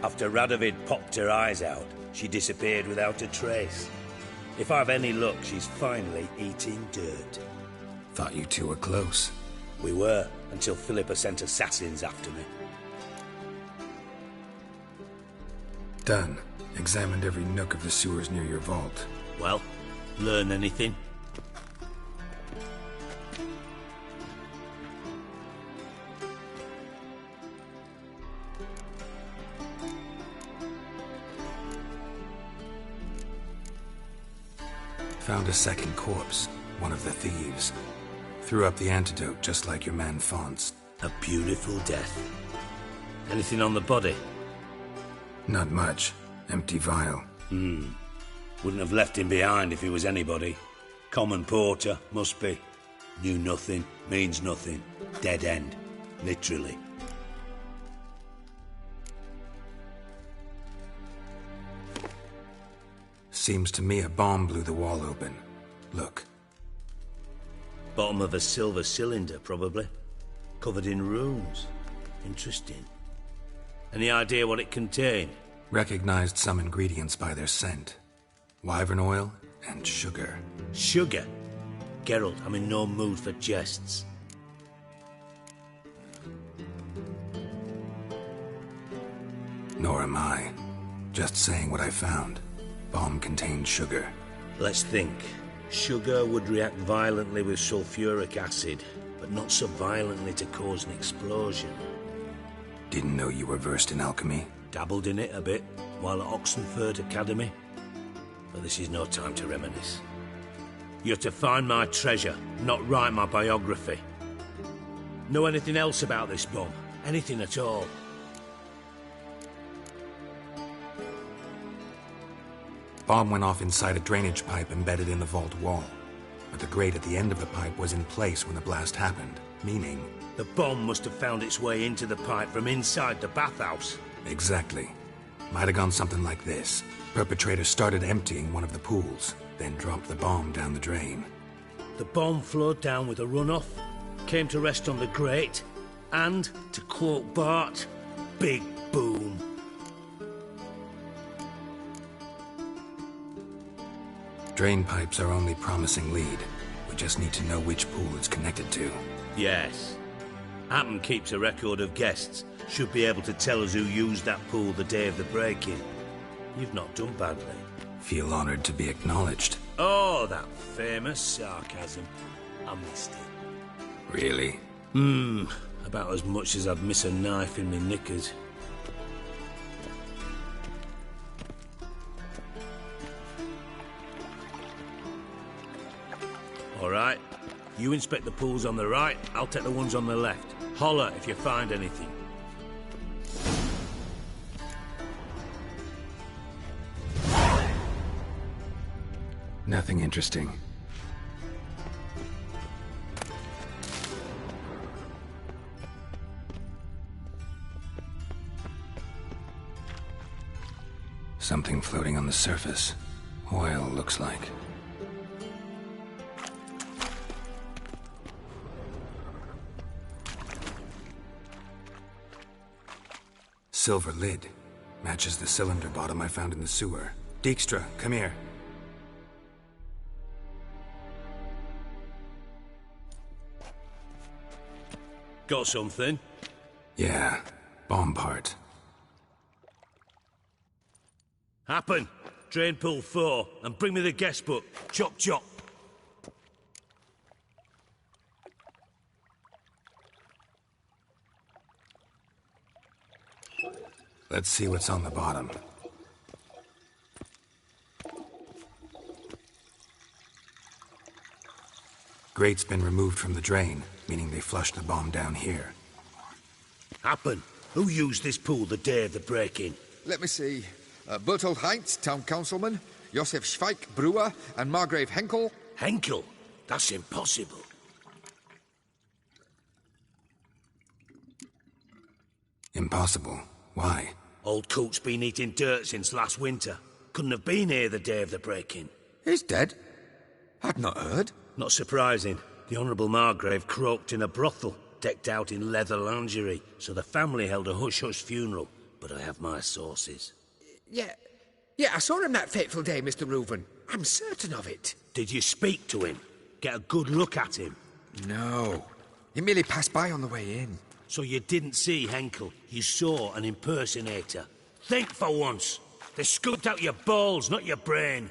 After Radovid popped her eyes out, she disappeared without a trace. If I've any luck, she's finally eating dirt. Thought you two were close. We were, until Philippa sent assassins after me. Done. Examined every nook of the sewers near your vault. Well, learn anything? Found a second corpse, one of the thieves. Threw up the antidote just like your man Faunt's. A beautiful death. Anything on the body? Not much. Empty vial. Wouldn't have left him behind if he was anybody. Common porter, must be. Knew nothing, means nothing. Dead end. Literally. Seems to me a bomb blew the wall open. Look. Bottom of a silver cylinder, probably. Covered in runes. Interesting. Any idea what it contained? Recognized some ingredients by their scent. Wyvern oil and sugar. Sugar? Geralt, I'm in no mood for jests. Nor am I. Just saying what I found. Bomb contained sugar. Let's think. Sugar would react violently with sulfuric acid, but not so violently to cause an explosion. Didn't know you were versed in alchemy. Dabbled in it a bit while at Oxenford Academy. But this is no time to reminisce. You're to find my treasure, not write my biography. Know anything else about this bomb? Anything at all? Bomb went off inside a drainage pipe embedded in the vault wall. But the grate at the end of the pipe was in place when the blast happened, meaning... The bomb must have found its way into the pipe from inside the bathhouse. Exactly. Might have gone something like this. Perpetrator started emptying one of the pools, then dropped the bomb down the drain. The bomb flowed down with a runoff, came to rest on the grate, and, to quote Bart, big boom. Drain pipes are only promising lead. We just need to know which pool it's connected to. Yes. Hammond keeps a record of guests. Should be able to tell us who used that pool the day of the break-in. You've not done badly. Feel honored to be acknowledged. Oh, that famous sarcasm. I missed it. Really? About as much as I'd miss a knife in my knickers. All right. You inspect the pools on the right, I'll take the ones on the left. Holler if you find anything. Nothing interesting. Something floating on the surface. Oil, looks like. Silver lid. Matches the cylinder bottom I found in the sewer. Dijkstra, come here. Got something? Yeah, bomb part. Happen. Drain pool 4, and bring me the guest book. Chop chop. Let's see what's on the bottom. Grate's been removed from the drain, meaning they flushed the bomb down here. Happen. Who used this pool the day of the break-in? Let me see. Bertold Heinz, town councilman, Josef Schweik, brewer, and Margrave Henkel. Henkel? That's impossible. Impossible. Why? Old Coot's been eating dirt since last winter. Couldn't have been here the day of the break-in. He's dead? I'd not heard. Not surprising. The Honourable Margrave croaked in a brothel, decked out in leather lingerie, so the family held a hush-hush funeral. But I have my sources. Yeah, I saw him that fateful day, Mr. Reuven. I'm certain of it. Did you speak to him? Get a good look at him? No. He merely passed by on the way in. So you didn't see Henkel. You saw an impersonator. Think for once. They scooped out your balls, not your brain.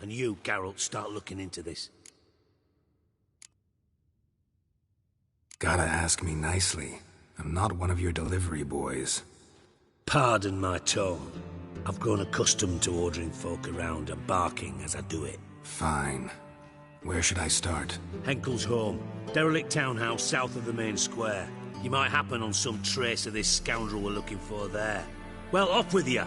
And you, Geralt, start looking into this. Gotta ask me nicely. I'm not one of your delivery boys. Pardon my tone. I've grown accustomed to ordering folk around and barking as I do it. Fine. Where should I start? Henkel's home. Derelict townhouse south of the main square. You might happen on some trace of this scoundrel we're looking for there. Well, off with you!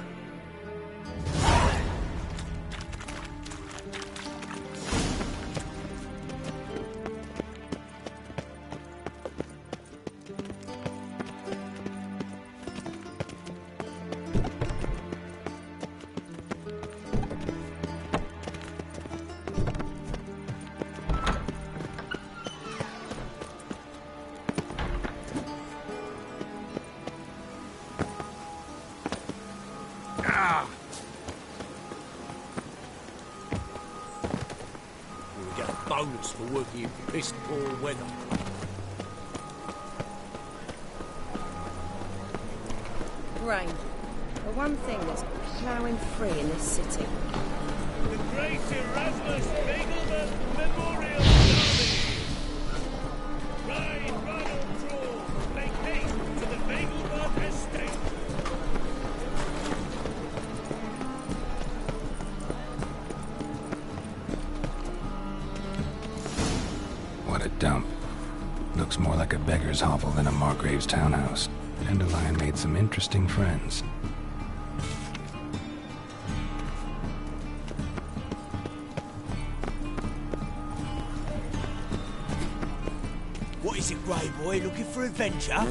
Bonus for working in piss-poor weather. Rain. The one thing that's ploughing free in this city. The Great Erasmus Begelman Memorial Derby. Ride, Ronald Draw. Make haste to the Begelman Estate. What a dump. Look Looks more like a beggar's hovel than a Margrave's townhouse. Dandelion made some interesting friends. What is it, Grey Boy? Looking for adventure?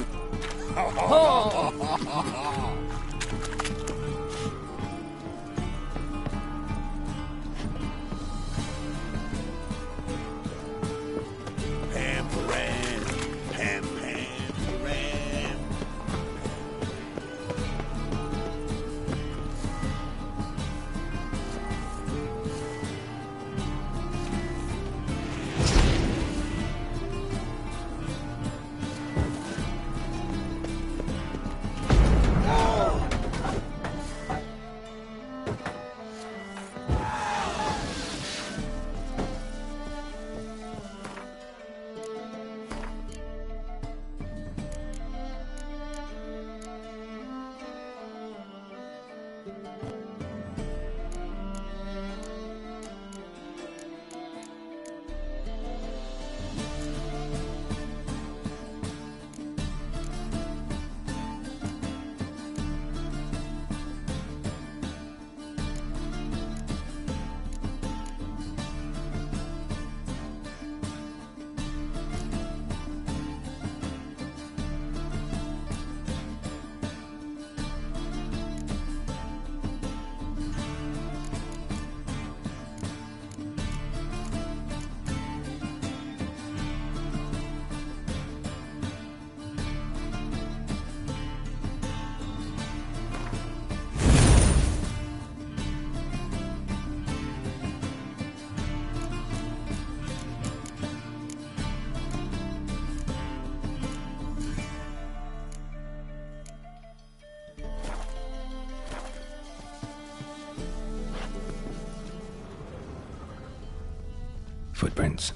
Footprints.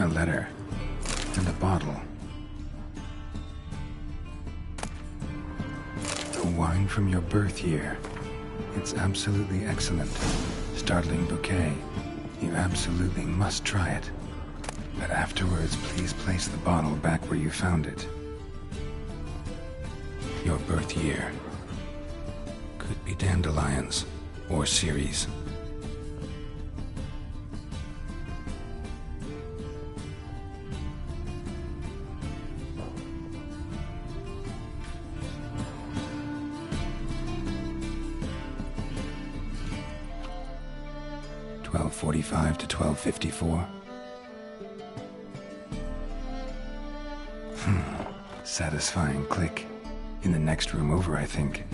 A letter. And a bottle. The wine from your birth year. It's absolutely excellent. Startling bouquet. You absolutely must try it. But afterwards, please place the bottle back where you found it. Your birth year. Could be dandelions. Or Ceres. .45 to 12:54. Satisfying click. In the next room over, I think.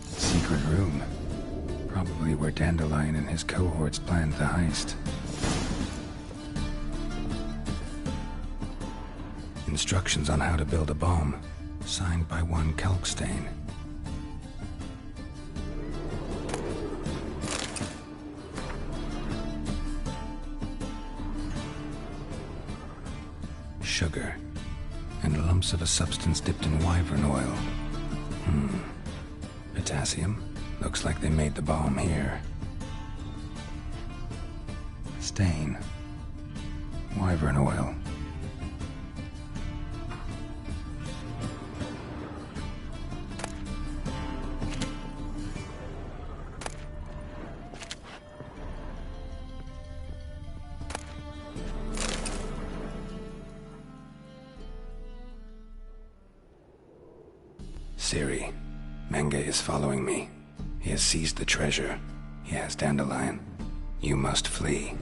Secret room. Probably where Dandelion and his cohorts planned the heist. Instructions on how to build a bomb, signed by one Kalkstain. Sugar, and lumps of a substance dipped in wyvern oil. Potassium. Looks like they made the bomb here. Stain. Wyvern oil. Ciri, Menge is following me. He has seized the treasure. He has Dandelion. You must flee.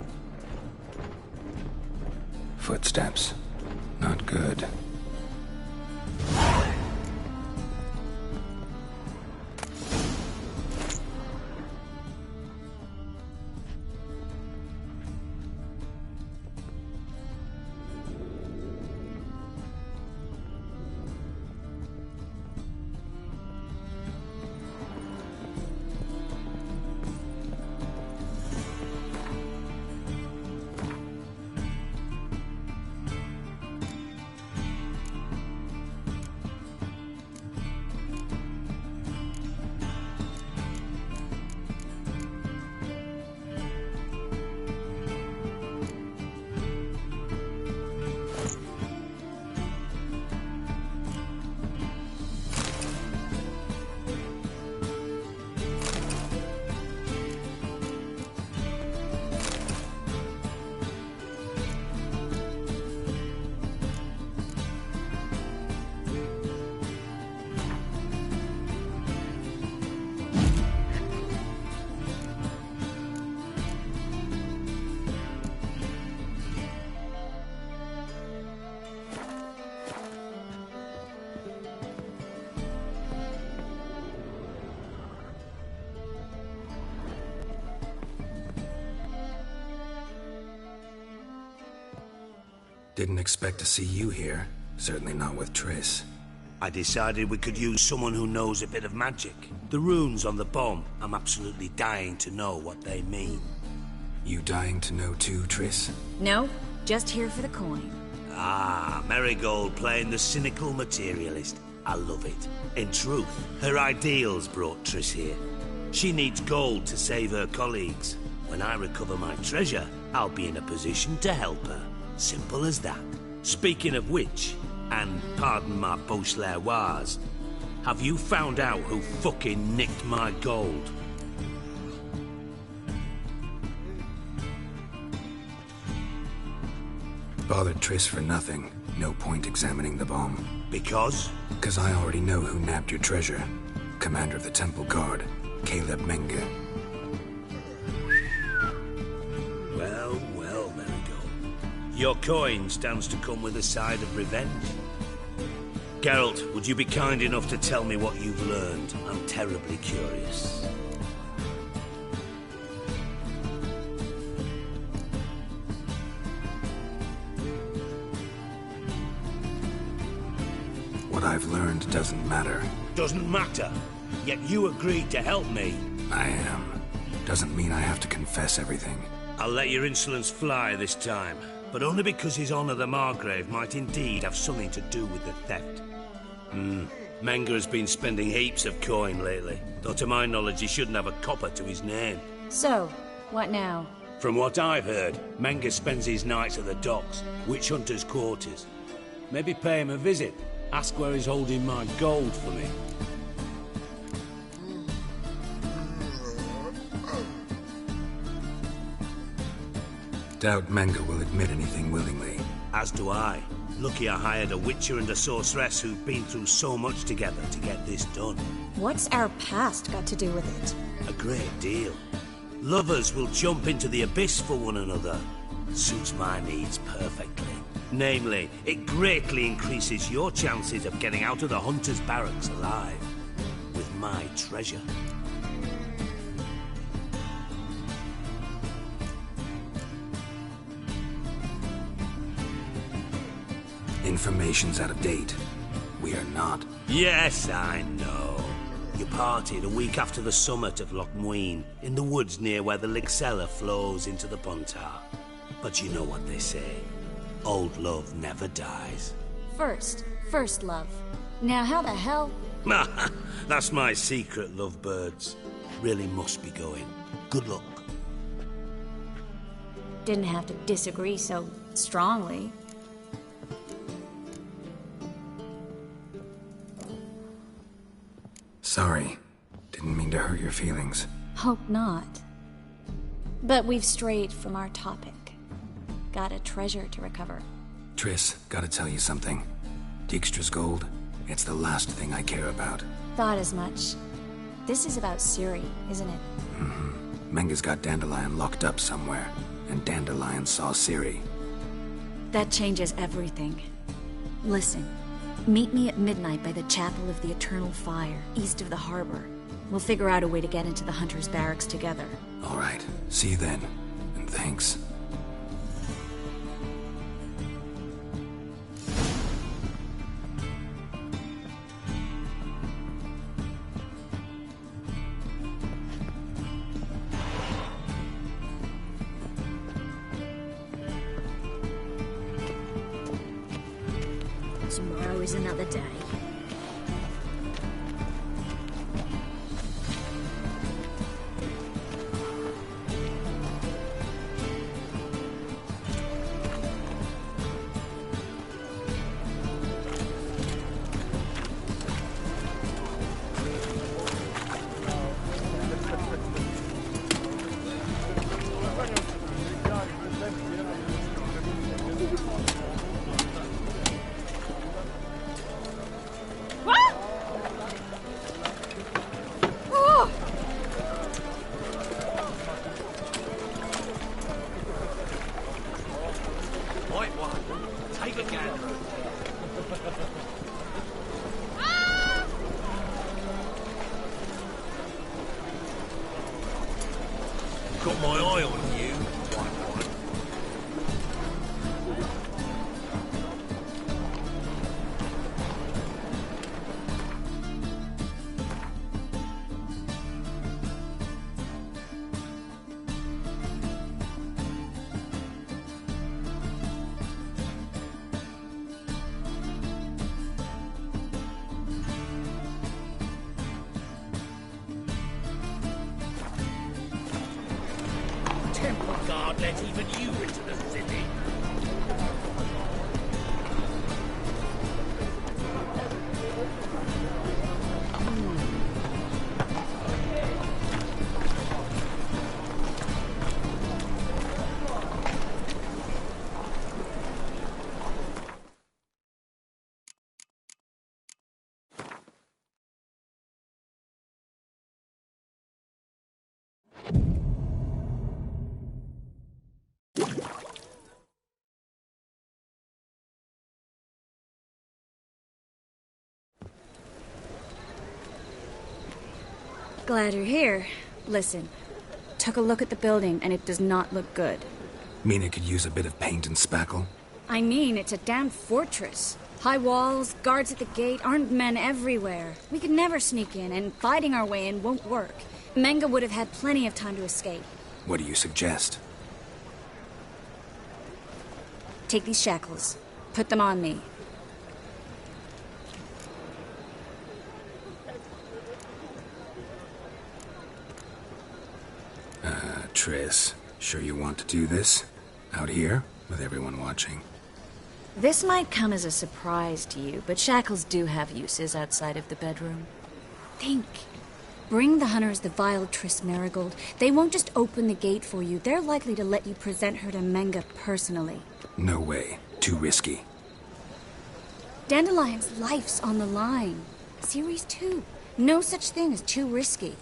Footsteps. Not good. Didn't expect to see you here. Certainly not with Triss. I decided we could use someone who knows a bit of magic. The runes on the bomb, I'm absolutely dying to know what they mean. You dying to know too, Triss? No, just here for the coin. Ah, Marigold playing the cynical materialist. I love it. In truth, her ideals brought Triss here. She needs gold to save her colleagues. When I recover my treasure, I'll be in a position to help her. Simple as that. Speaking of which, and pardon my Beauclervoise, have you found out who fucking nicked my gold? Bothered Triss for nothing. No point examining the bomb. Because? Because I already know who nabbed your treasure. Commander of the Temple Guard, Caleb Menge. Well, Marigold. Your coin stands to come with a side of revenge. Geralt, would you be kind enough to tell me what you've learned? I'm terribly curious. What I've learned doesn't matter. Doesn't matter? Yet you agreed to help me. I am. Doesn't mean I have to confess everything. I'll let your insolence fly this time, but only because His Honor the Margrave might indeed have something to do with the theft. Menge has been spending heaps of coin lately, though to my knowledge he shouldn't have a copper to his name. So, what now? From what I've heard, Menge spends his nights at the docks, witch hunters' quarters. Maybe pay him a visit. Ask where he's holding my gold for me. Doubt Menge will admit anything willingly. As do I. Lucky I hired a witcher and a sorceress who've been through so much together to get this done. What's our past got to do with it? A great deal. Lovers will jump into the abyss for one another. Suits my needs perfectly. Namely, it greatly increases your chances of getting out of the hunter's barracks alive. With my treasure. Information's out of date. We are not. Yes, I know. You parted a week after the summit of Loch Muin, in the woods near where the Lixella flows into the Pontar. But you know what they say. Old love never dies. First love. Now how the hell? That's my secret, lovebirds. Really must be going. Good luck. Didn't have to disagree so strongly. Sorry. Didn't mean to hurt your feelings. Hope not. But we've strayed from our topic. Got a treasure to recover. Triss, gotta tell you something. Dijkstra's gold, It's the last thing I care about. Thought as much. This is about Ciri, isn't it? Menga's got Dandelion locked up somewhere, and Dandelion saw Ciri. That changes everything. Listen, meet me at midnight by the Chapel of the Eternal Fire, east of the harbor. We'll figure out a way to get into the Hunter's barracks together. All right, see you then, and thanks. Tomorrow is another day. Got my eye on you. Temple Guard let even you into the city. Glad you're here. Listen, took a look at the building and it does not look good. Mean it could use a bit of paint and spackle? I mean, it's a damn fortress. High walls, guards at the gate, armed men everywhere. We could never sneak in, and fighting our way in won't work. Menga would have had plenty of time to escape. What do you suggest? Take these shackles. Put them on me. Triss, sure you want to do this? Out here, with everyone watching? This might come as a surprise to you, but shackles do have uses outside of the bedroom. Think. Bring the hunters the vile Triss Marigold. They won't just open the gate for you. They're likely to let you present her to Menga personally. No way. Too risky. Dandelion's life's on the line. Series 2. No such thing as too risky.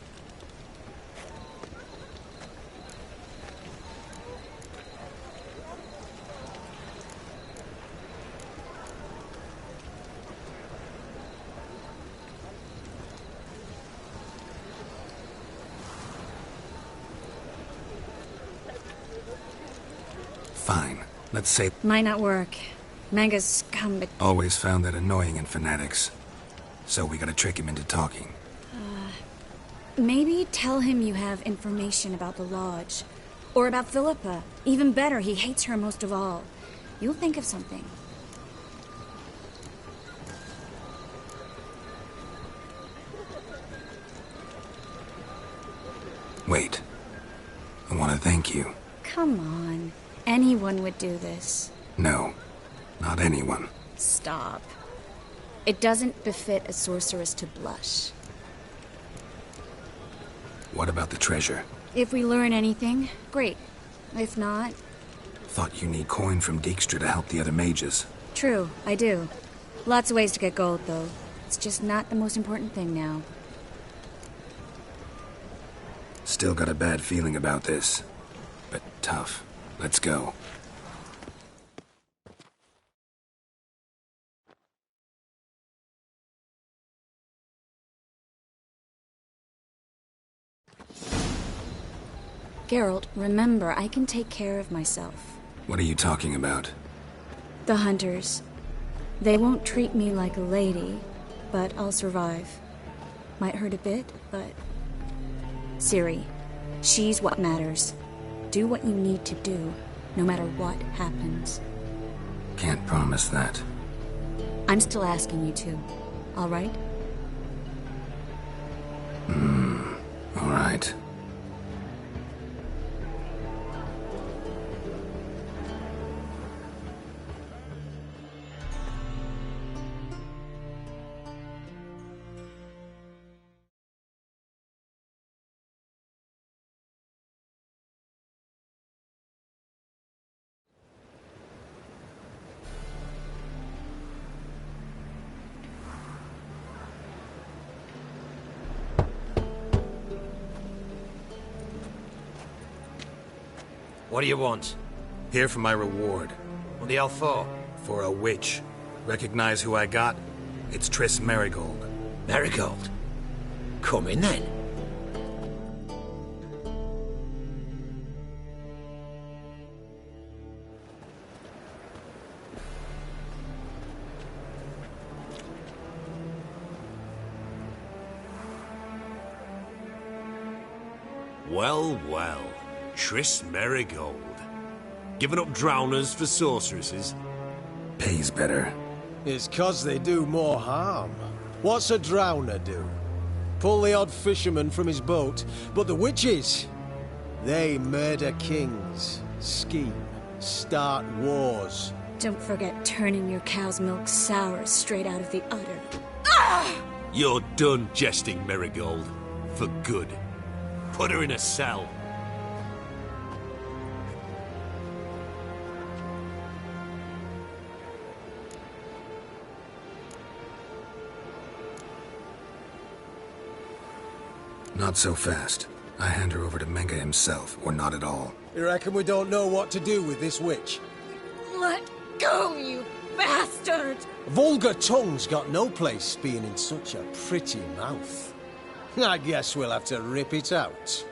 Fine. Let's say... Might not work. Menga's scum, but... Always found that annoying in fanatics. So we gotta trick him into talking. Maybe tell him you have information about the Lodge. Or about Philippa. Even better, he hates her most of all. You'll think of something. Wait. I want to thank you. Come on. Anyone would do this. No. Not anyone. Stop. It doesn't befit a sorceress to blush. What about the treasure? If we learn anything, great. If not... Thought you need coin from Dijkstra to help the other mages. True, I do. Lots of ways to get gold, though. It's just not the most important thing now. Still got a bad feeling about this. But tough. Let's go. Geralt, remember, I can take care of myself. What are you talking about? The hunters. They won't treat me like a lady, but I'll survive. Might hurt a bit, but... Ciri, she's what matters. Do what you need to do, no matter what happens. Can't promise that. I'm still asking you to, all right? All right. What do you want? Here for my reward. What the hell for? For a witch. Recognize who I got? It's Triss Merigold. Merigold? Come in then. Well, well. Triss Merigold. Giving up drowners for sorceresses? Pays better. It's 'cause they do more harm. What's a drowner do? Pull the odd fisherman from his boat, but the witches, they murder kings, scheme, start wars. Don't forget turning your cow's milk sour straight out of the udder. You're done jesting, Merigold. For good. Put her in a cell. Not so fast. I hand her over to Menga himself, or not at all. You reckon we don't know what to do with this witch? Let go, you bastard! Vulgar tongue's got no place being in such a pretty mouth. I guess we'll have to rip it out.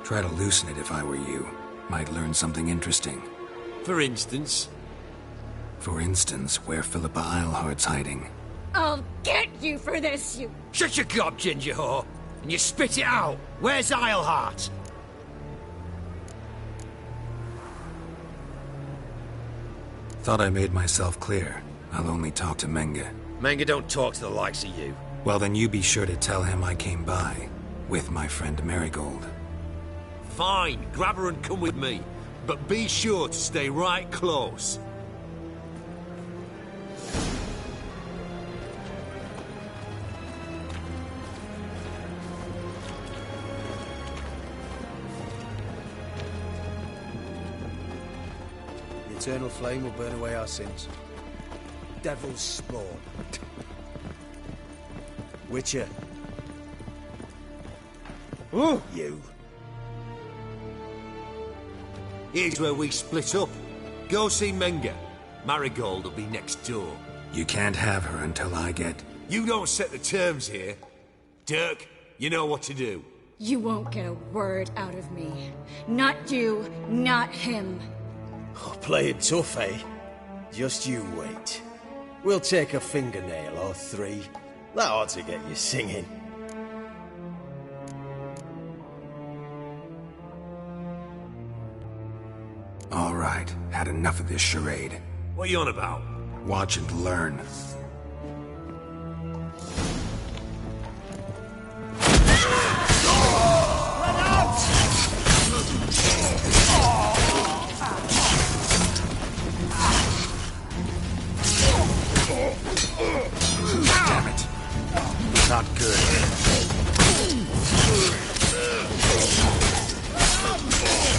Try to loosen it if I were you. Might learn something interesting. For instance? For instance, where Philippa Eilhart's hiding. I'll get you for this, you... Shut your gob, ginger whore, and you spit it out. Where's Eilhart? Thought I made myself clear. I'll only talk to Menga. Menga don't talk to the likes of you. Well, then you be sure to tell him I came by. With my friend Merigold. Fine, grab her and come with me. But be sure to stay right close. The eternal flame will burn away our sins. Devil's spawn. Witcher. Ooh. You. Here's where we split up. Go see Menga. Marigold will be next door. You can't have her until I get... You don't set the terms here. Dirk, you know what to do. You won't get a word out of me. Not you, not him. Oh, playing tough, eh? Just you wait. We'll take a fingernail or three. That ought to get you singing. All right, had enough of this charade. What are you on about? Watch and learn. Not good.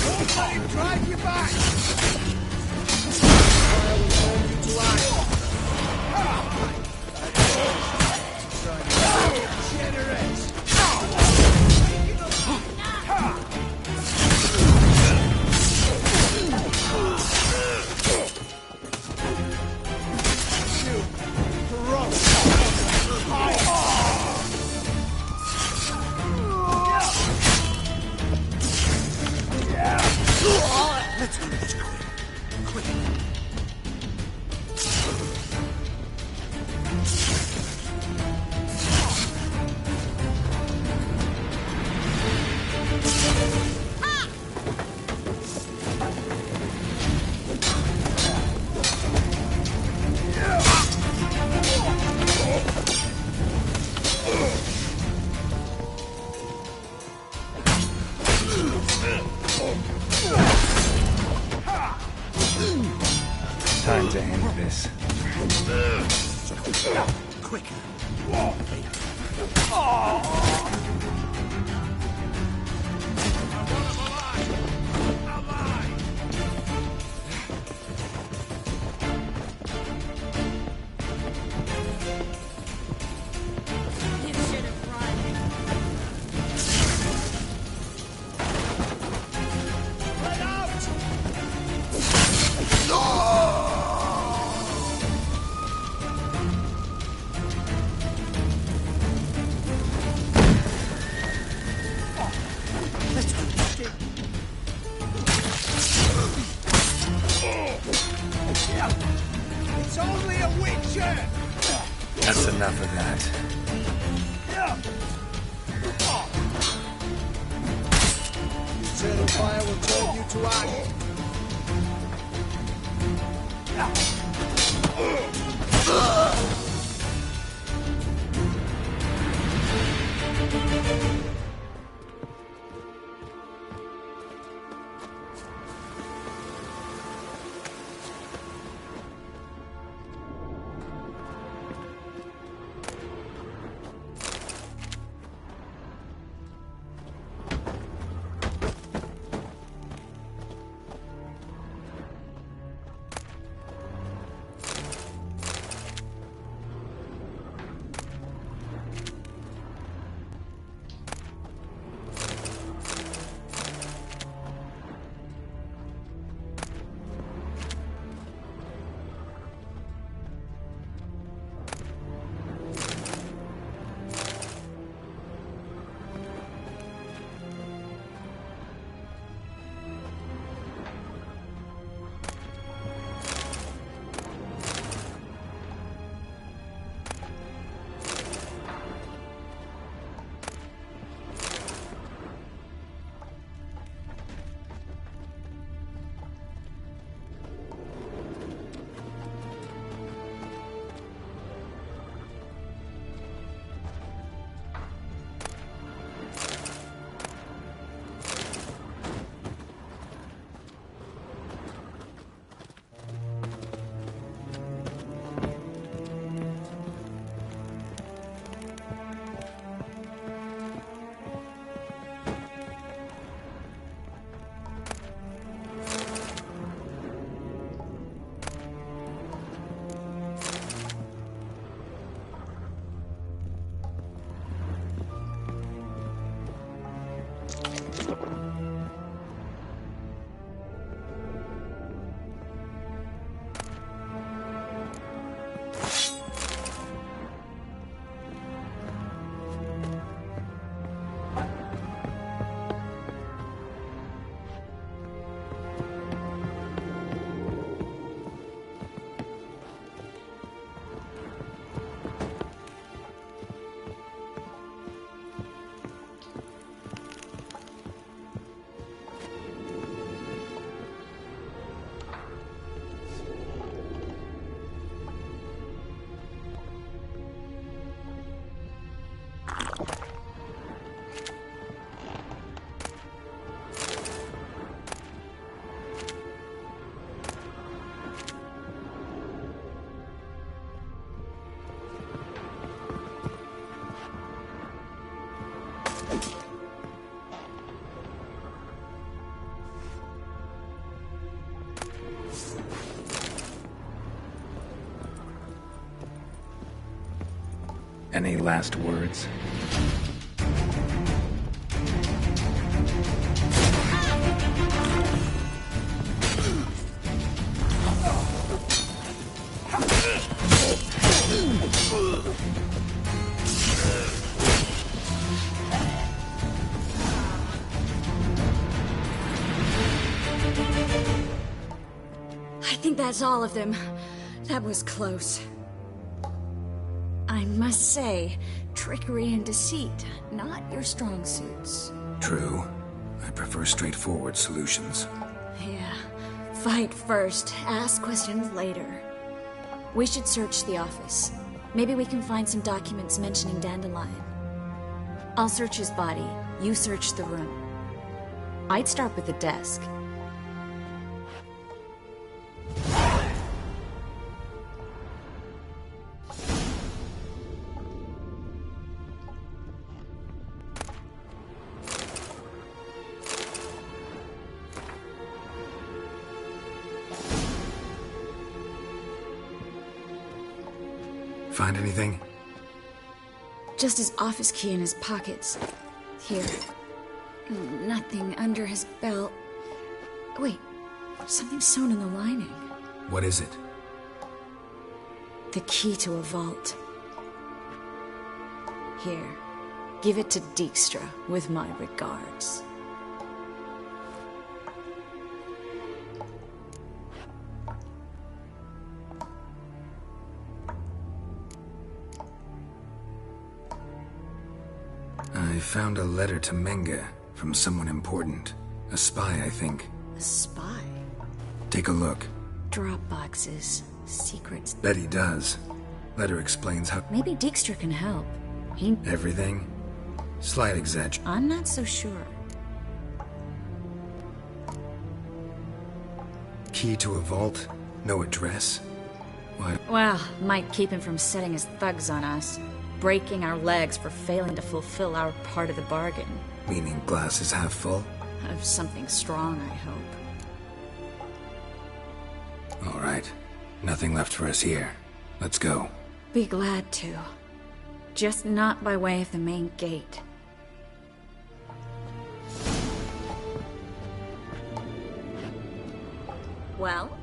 Don't let him drive you back! Time to end this. Quick! It's only a witcher! That's enough of that. Eternal fire will turn you to ash. Any last words? I think that's all of them. That was close. I must say, trickery and deceit, not your strong suits. True. I prefer straightforward solutions. Yeah. Fight first, ask questions later. We should search the office. Maybe we can find some documents mentioning Dandelion. I'll search his body, you search the room. I'd start with the desk. Find anything? Just his office key in his pockets. Here. Nothing under his belt. Wait, something sewn in the lining. What is it? The key to a vault. Here, give it to Dijkstra with my regards. I found a letter to Menge from someone important. A spy, I think. A spy? Take a look. Drop boxes, secrets. Bet he does. Letter explains how... Maybe Dijkstra can help. Everything? Slight exaggeration. I'm not so sure. Key to a vault? No address? Why? Well, might keep him from setting his thugs on us. Breaking our legs for failing to fulfill our part of the bargain. Meaning glass is half full? Of something strong, I hope. All right. Nothing left for us here. Let's go. Be glad to. Just not by way of the main gate. Well?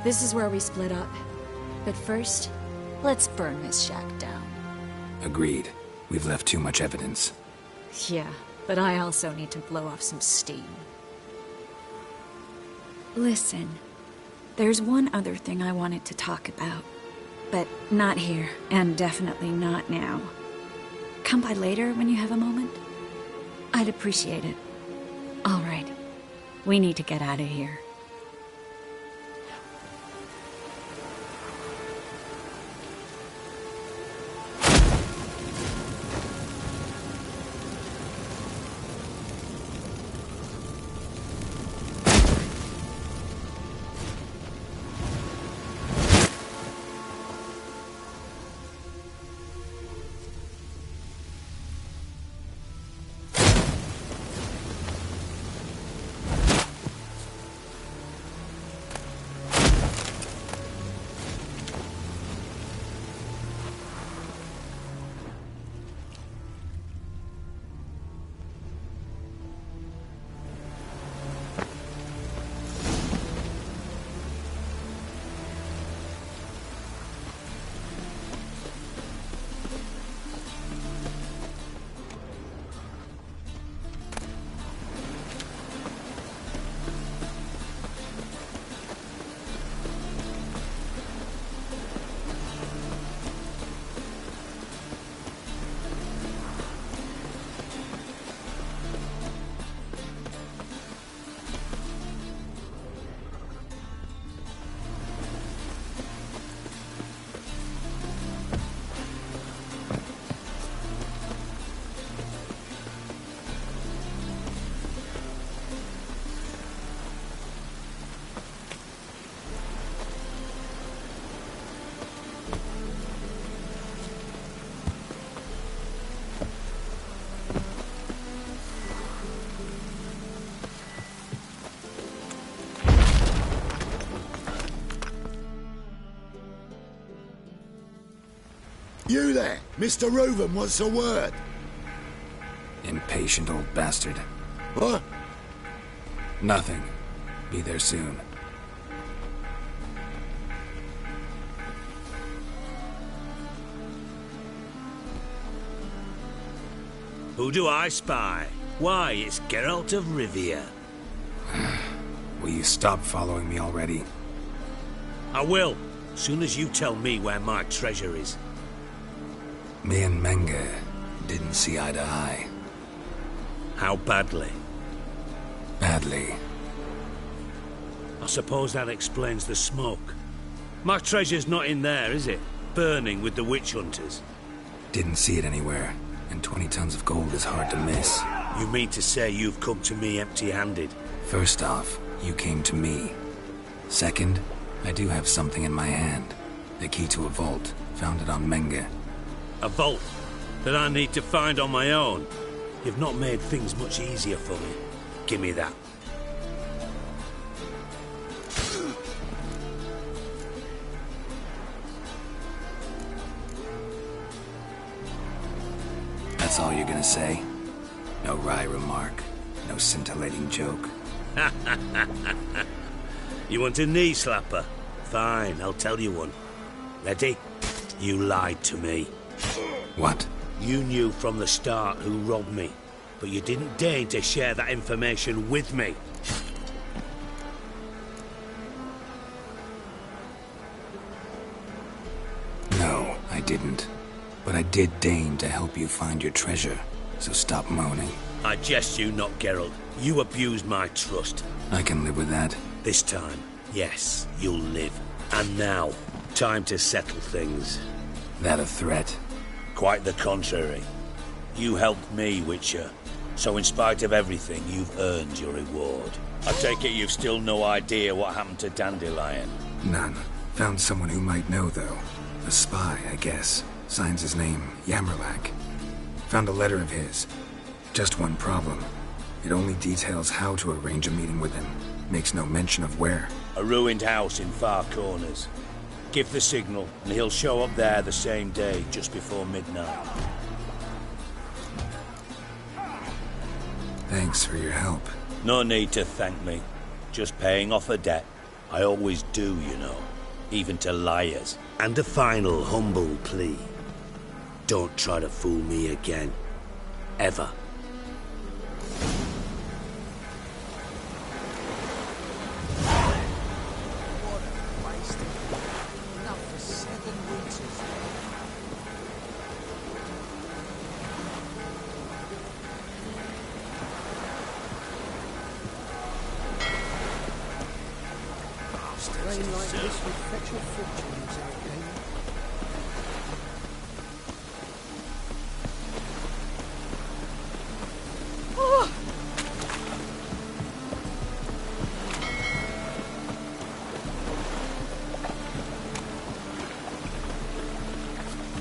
This is where we split up. But first, let's burn this shack down. Agreed. We've left too much evidence. Yeah, but I also need to blow off some steam. Listen, there's one other thing I wanted to talk about. But not here, and definitely not now. Come by later when you have a moment? I'd appreciate it. All right. We need to get out of here. You there, Mr. Reuven wants a word. Impatient old bastard. What? Nothing. Be there soon. Who do I spy? Why, it's Geralt of Rivia. Will you stop following me already? I will, soon as you tell me where my treasure is. Me and Menge didn't see eye to eye. How badly? Badly. I suppose that explains the smoke. My treasure's not in there, is it? Burning with the witch hunters. Didn't see it anywhere, and 20 tons of gold is hard to miss. You mean to say you've come to me empty-handed? First off, you came to me. Second, I do have something in my hand. The key to a vault, found it on Menge. A vault that I need to find on my own? You've not made things much easier for me. Give me that. That's all you're gonna say? No wry remark, no scintillating joke. You want a knee slapper? Fine, I'll tell you one. Ready? You lied to me. What? You knew from the start who robbed me, but you didn't deign to share that information with me. No, I didn't. But I did deign to help you find your treasure, so stop moaning. I jest you not, Geralt. You abused my trust. I can live with that. This time, yes, you'll live. And now, time to settle things. That a threat? Quite the contrary. You helped me, Witcher. So in spite of everything, you've earned your reward. I take it you've still no idea what happened to Dandelion? None. Found someone who might know, though. A spy, I guess. Signs his name, Yammerlak. Found a letter of his. Just one problem. It only details how to arrange a meeting with him. Makes no mention of where. A ruined house in Far Corners. Give the signal, and he'll show up there the same day, just before midnight. Thanks for your help. No need to thank me. Just paying off a debt. I always do, you know. Even to liars. And a final humble plea. Don't try to fool me again. Ever. Rain like this would fetch your fortunes in a game.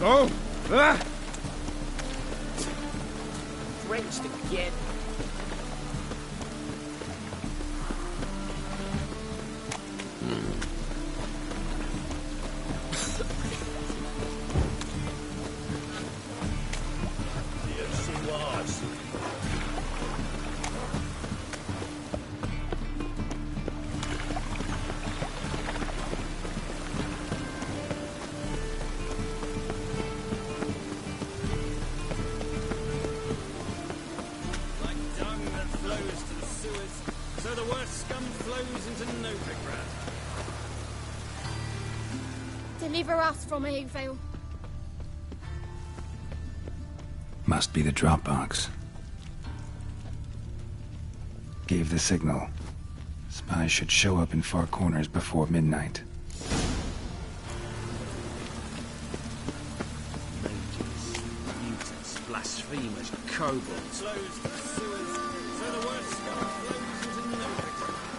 Oh! Ah! Drenched again. So the worst scum flows into Novigrad. Deliver us from Eggvale. Must be the Dropbox. Gave the signal. Spies should show up in Far Corners before midnight. Mages, mutants, blasphemers, kobolds. Flows to the sewers, so the worst scum flows into Novigrad.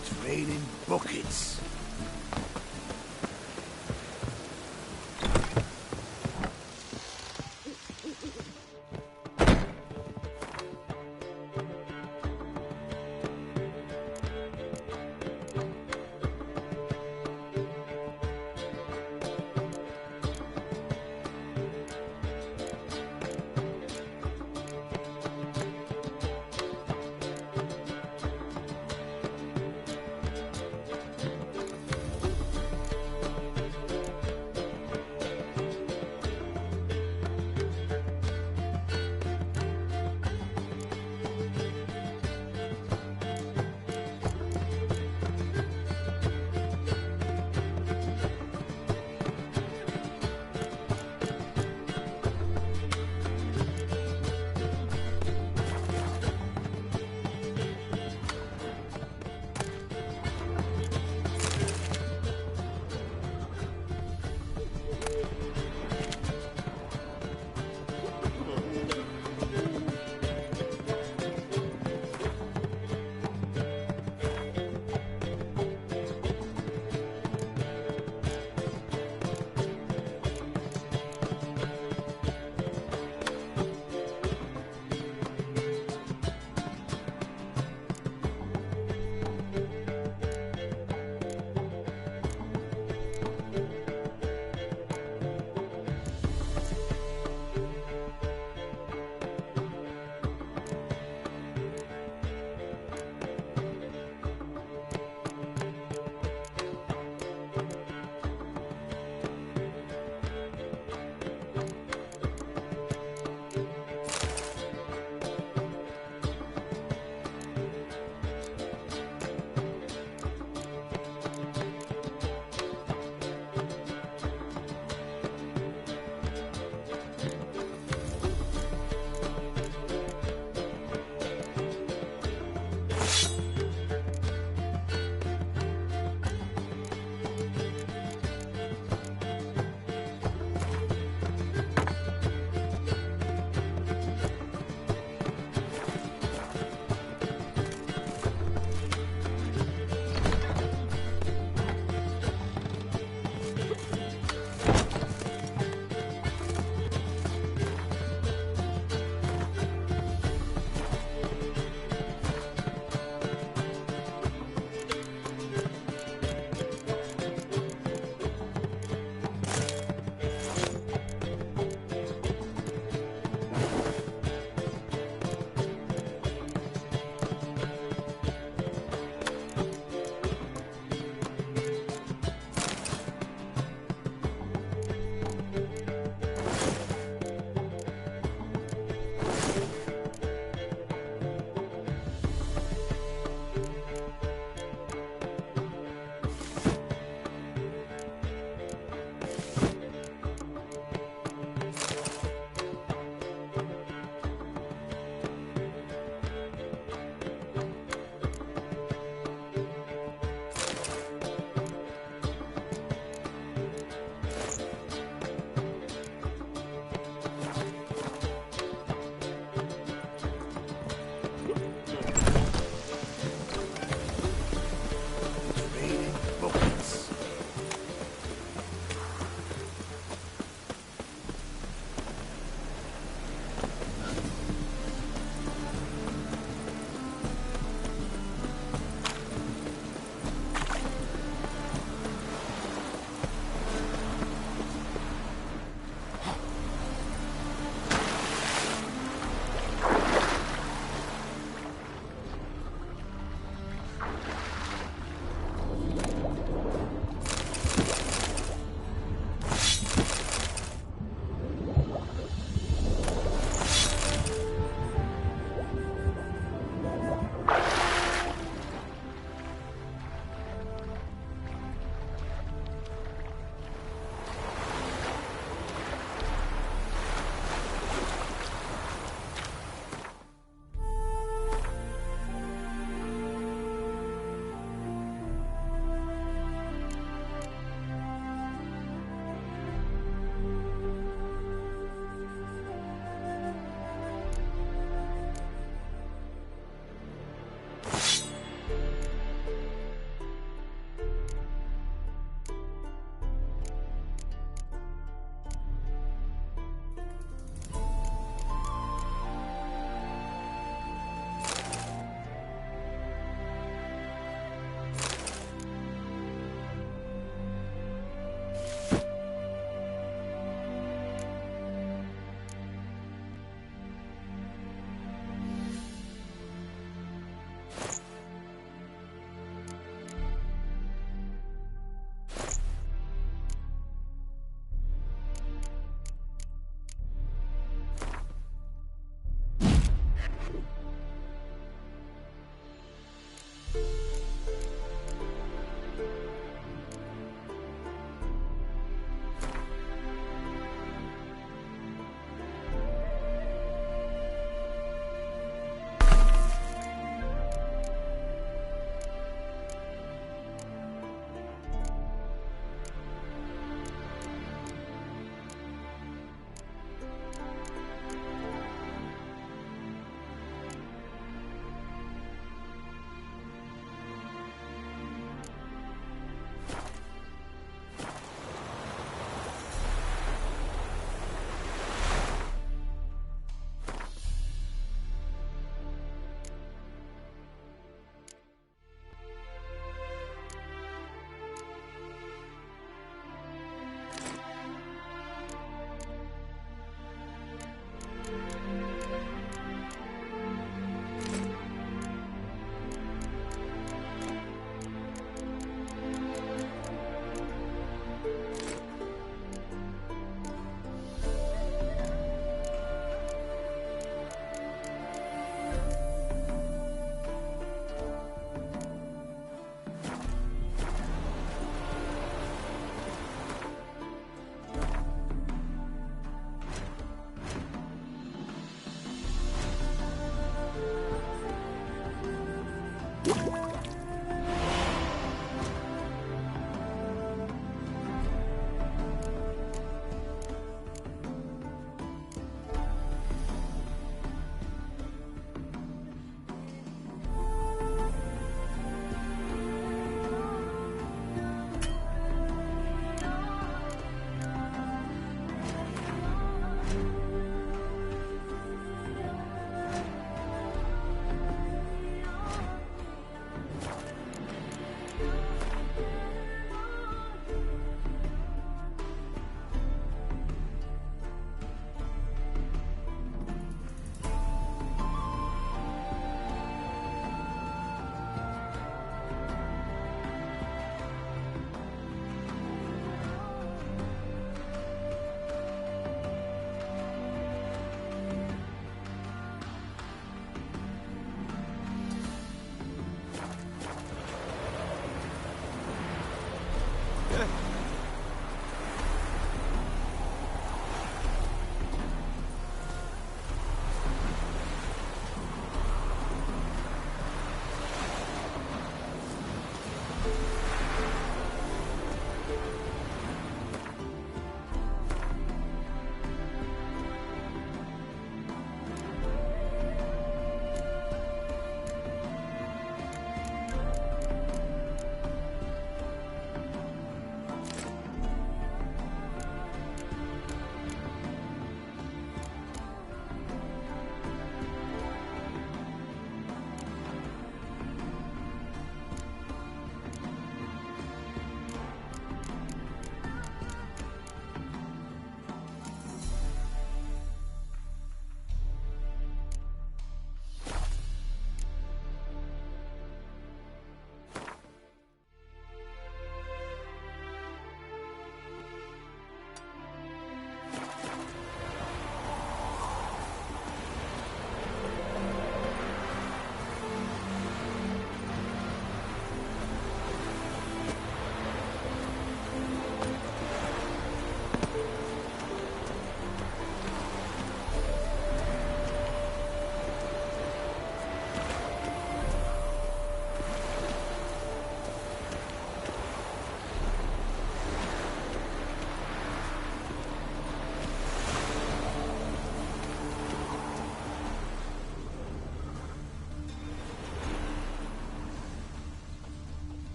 It's raining buckets.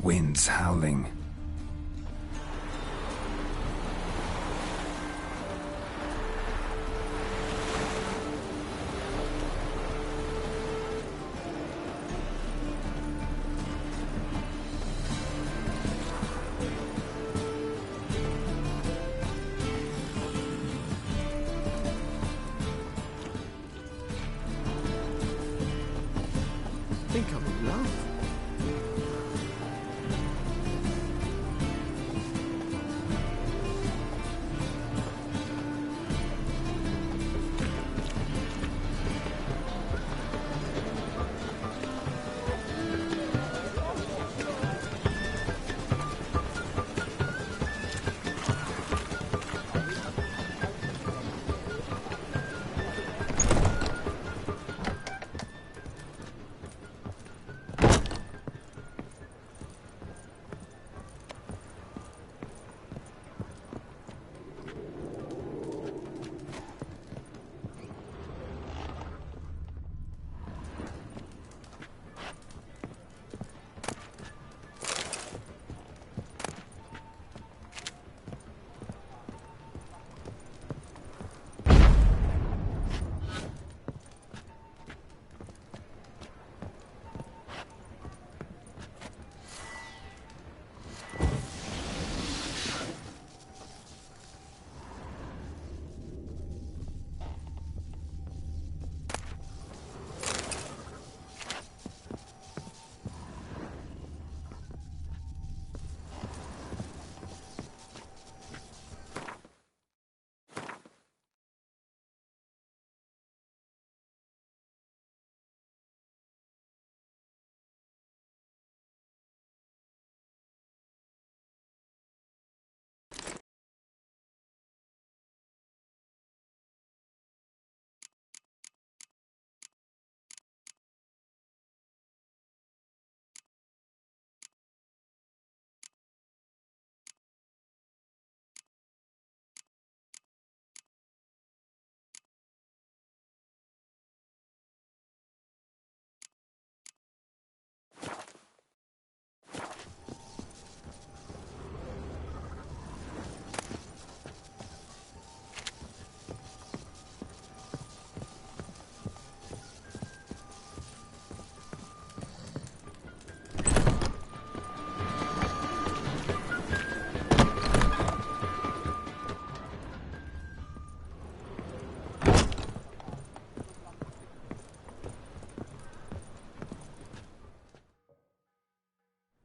Winds howling. I think I'm in love.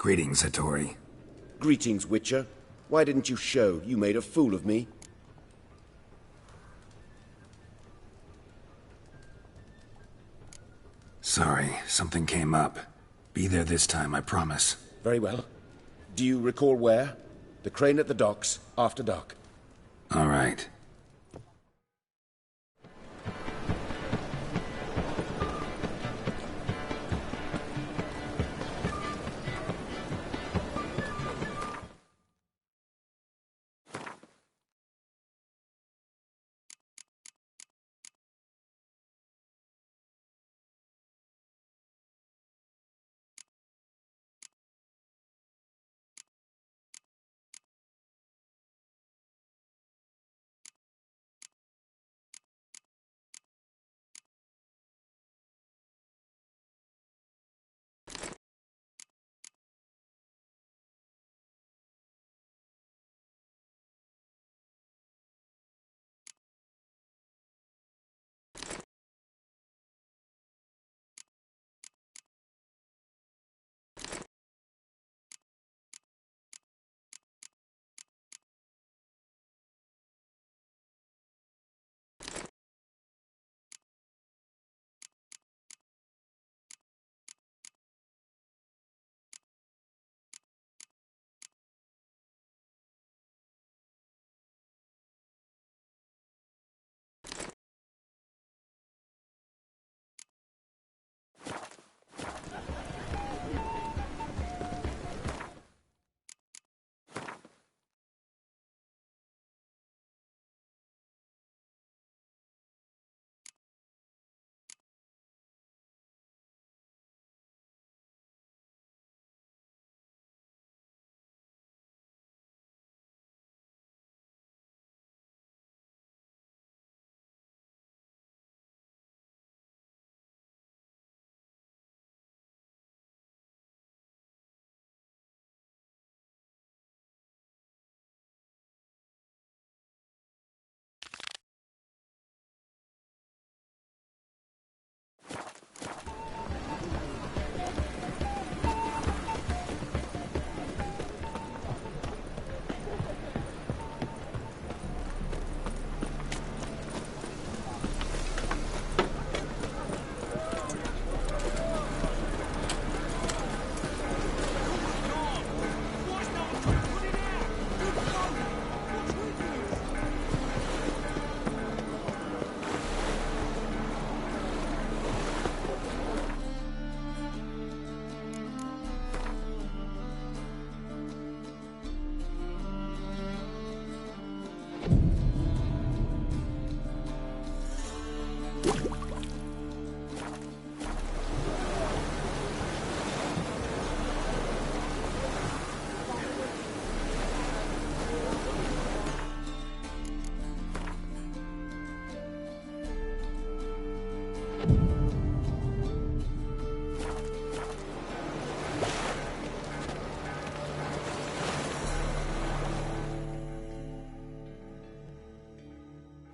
Greetings, Hattori. Greetings, Witcher. Why didn't you show? You made a fool of me. Sorry, something came up. Be there this time, I promise. Very well. Do you recall where? The crane at the docks, after dark. All right.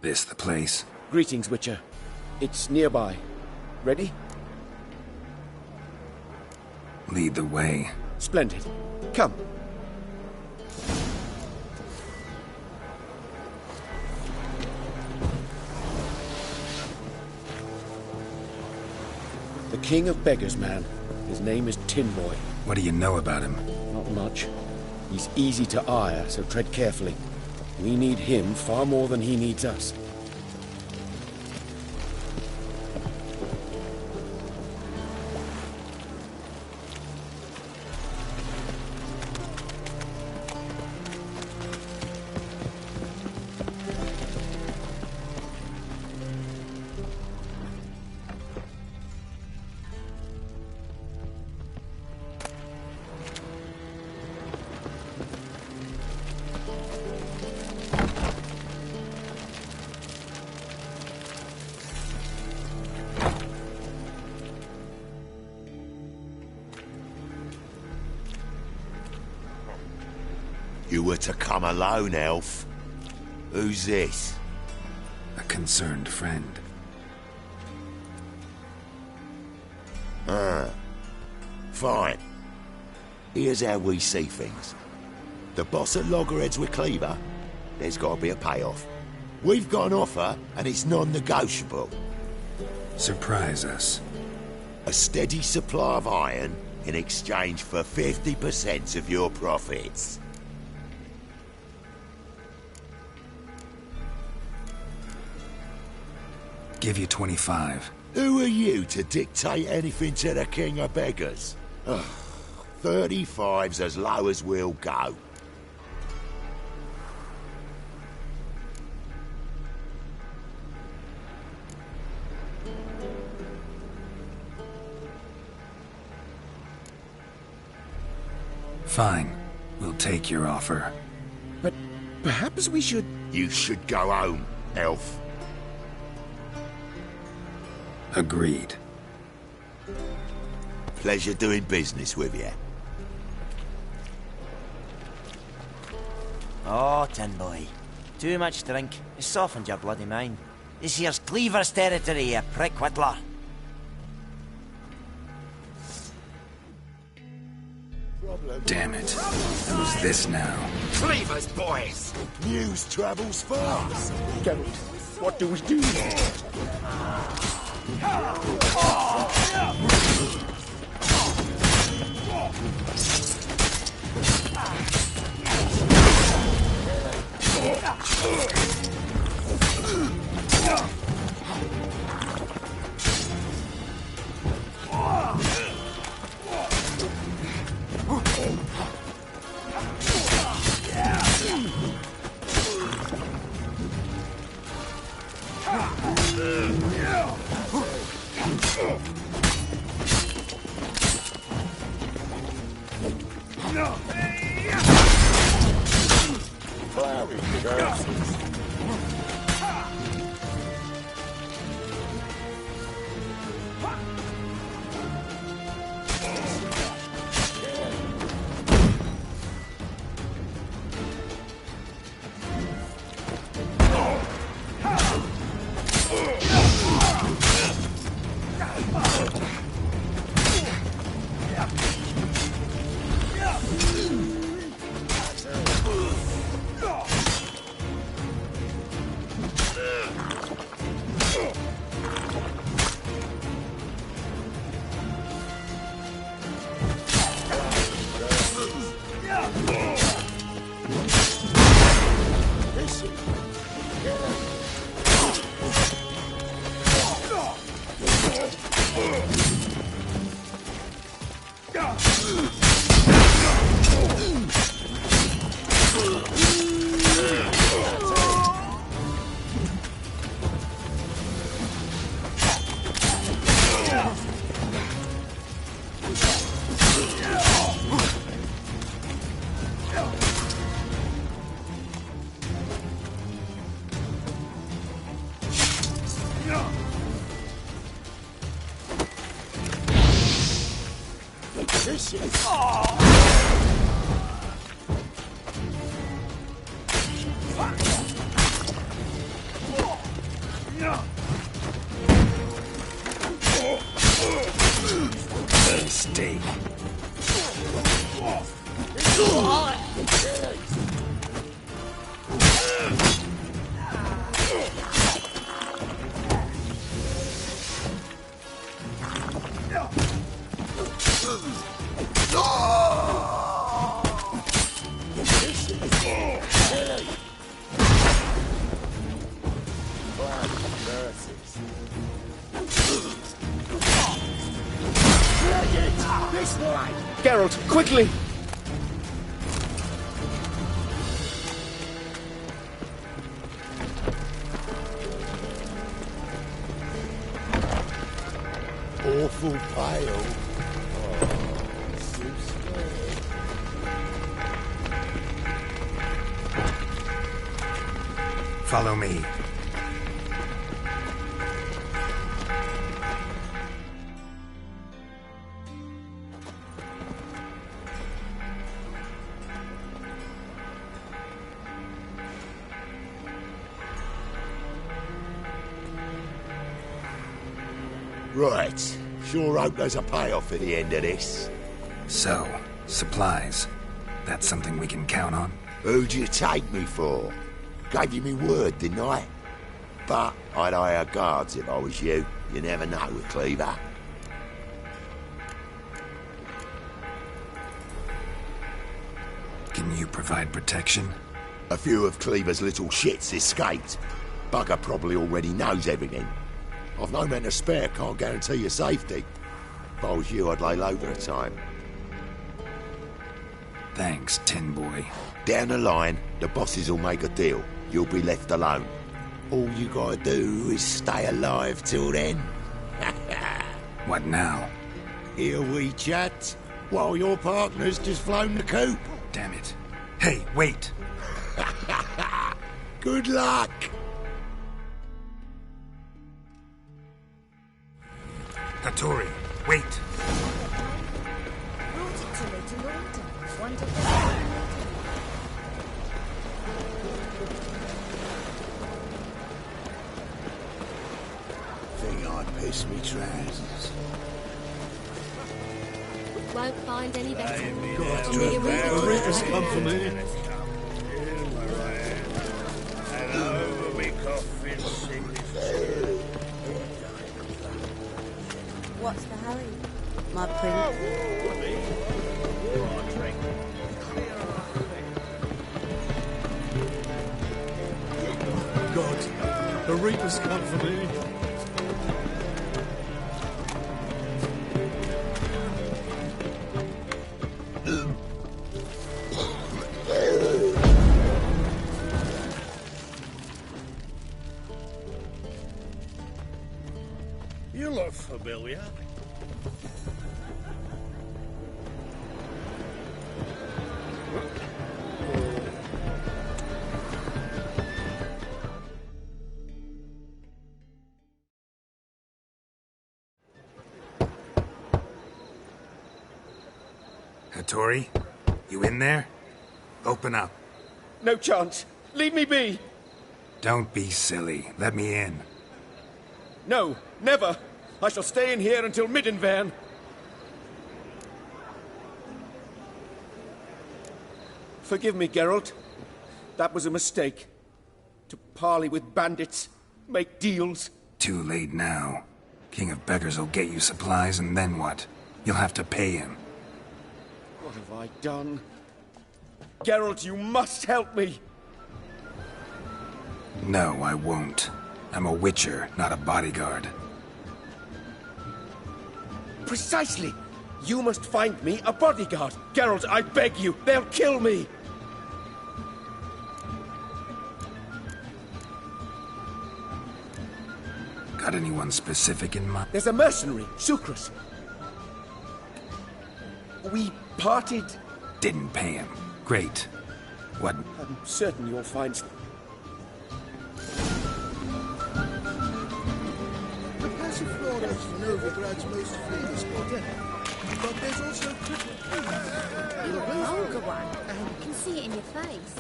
This the place? Greetings, Witcher. It's nearby. Ready? Lead the way. Splendid. Come. The King of Beggars, man. His name is Tin Boy. What do you know about him? Not much. He's easy to ire, so tread carefully. We need him far more than he needs us. You were to come alone, elf. Who's this? A concerned friend. Ah. Fine. Here's how we see things. The boss at Loggerheads with Cleaver, there's got to be a payoff. We've got an offer, and it's non-negotiable. Surprise us. A steady supply of iron in exchange for 50% of your profits. give you 25. Who are you to dictate anything to the king of beggars? 35's as low as we'll go. Fine. We'll take your offer. But perhaps we should... You should go home, elf. Agreed. Pleasure doing business with you. Oh, tin boy. Too much drink. It's softened your bloody mind. This here's Cleaver's territory, you prick whittler. Damn it. Who's this now? Cleaver's boys! News travels fast. Geralt, what do we do? Mistake. Geralt, quickly! Awful pale. Oh, so scared. Follow me. Right. Sure hope there's a payoff at the end of this. So, supplies. That's something we can count on? Who'd you take me for? Gave you me word, didn't I? But I'd hire guards if I was you. You never know with Cleaver. Can you provide protection? A few of Cleaver's little shits escaped. Bugger probably already knows everything. I've no men to spare, can't guarantee your safety. If I was you, I'd lay low for a time. Thanks, Tin Boy. Down the line, the bosses will make a deal. You'll be left alone. All you gotta do is stay alive till then. What now? Here we chat, while your partner's just flown the coop. Damn it. Hey, wait! Good luck! Hattori, wait! Brought it to me to order. Wonderful. Think I'd piss me trousers. Won't find any better. The Reapers come for me. What's the hurry, my prince? God, the Reapers come for me. You look familiar. Hattori, you in there? Open up. No chance. Leave me be. Don't be silly. Let me in. No, never. I shall stay in here until Middenvern. Forgive me, Geralt. That was a mistake. To parley with bandits, make deals. Too late now. King of Beggars will get you supplies, and then what? You'll have to pay him. What have I done? Geralt, you must help me. No, I won't. I'm a witcher, not a bodyguard. Precisely. You must find me a bodyguard. Geralt, I beg you. They'll kill me. Got anyone specific in mind? There's a mercenary, Sucrus. We parted. Didn't pay him. Great. What? I'm certain you'll find... Passiflora for Novigrad's most famous god. But there's also You're a vulgar one. I can see it in your face.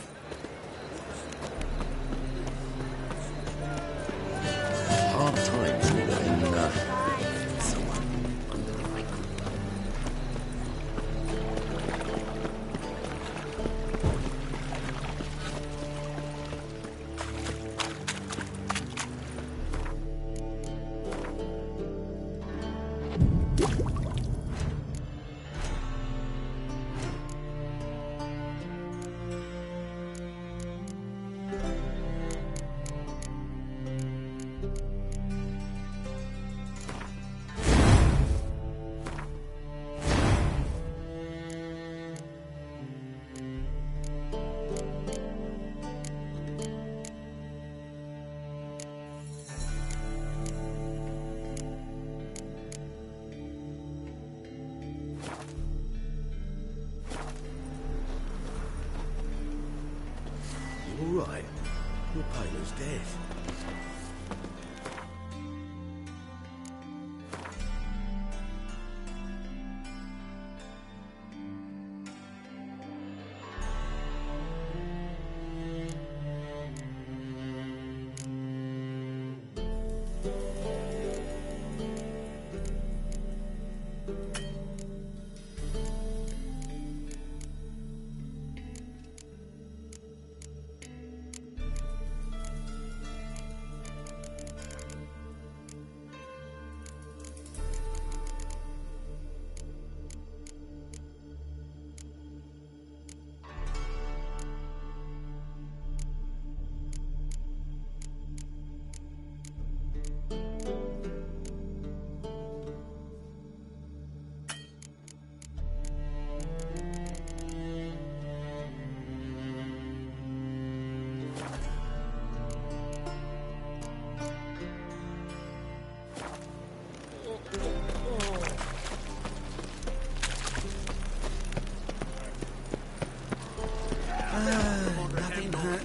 Hard times when You all right? Your pilot's dead.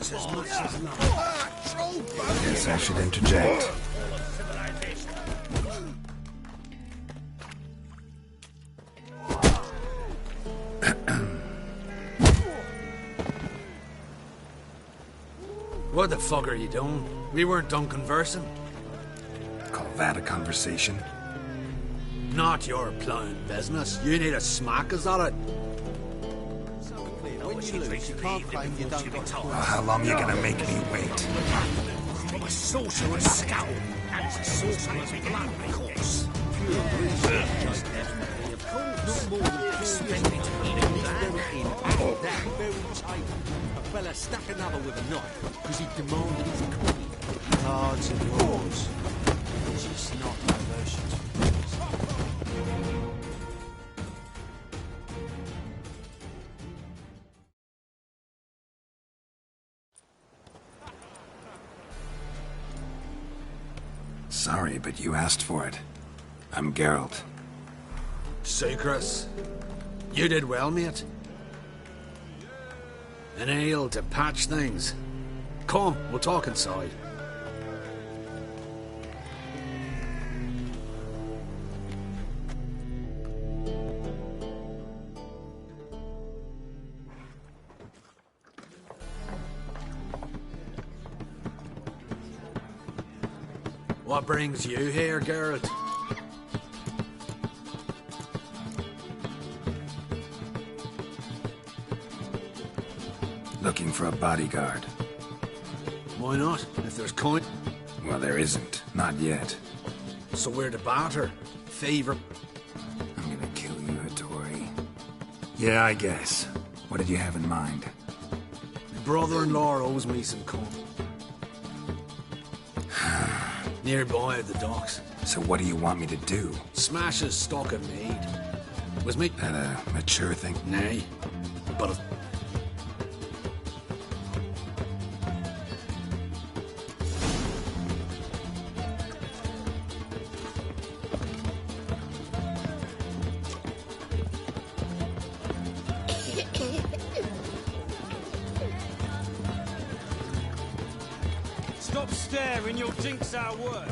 That's as much as love. Guess I should interject. What the fuck are you doing? We weren't done conversing. Call that a conversation? Not your plain business. You need a smack, is that it? Well, how long you gonna make me wait? From a sorcerer's skull and a sorcerer's blood, of course. Not more than expected to leave that in and that very tight. A fella stuck another with a knife because he demanded his coin. Cards and yours. Just not diversions. Sorry, but you asked for it. I'm Geralt. Secrets. You did well, mate. An ale to patch things. Come, we'll talk inside. What brings you here, Geralt? Looking for a bodyguard. Why not? If there's coin. Well, there isn't. Not yet. So we're to barter. Favor. I'm gonna kill you, Hattori. Yeah, I guess. What did you have in mind? My brother-in-law owes me some coin. Nearby at the docks. So what do you want me to do? Smash his stock of mead. Was me... That a mature thing? Nay. But... Stop staring, you'll jinx our work.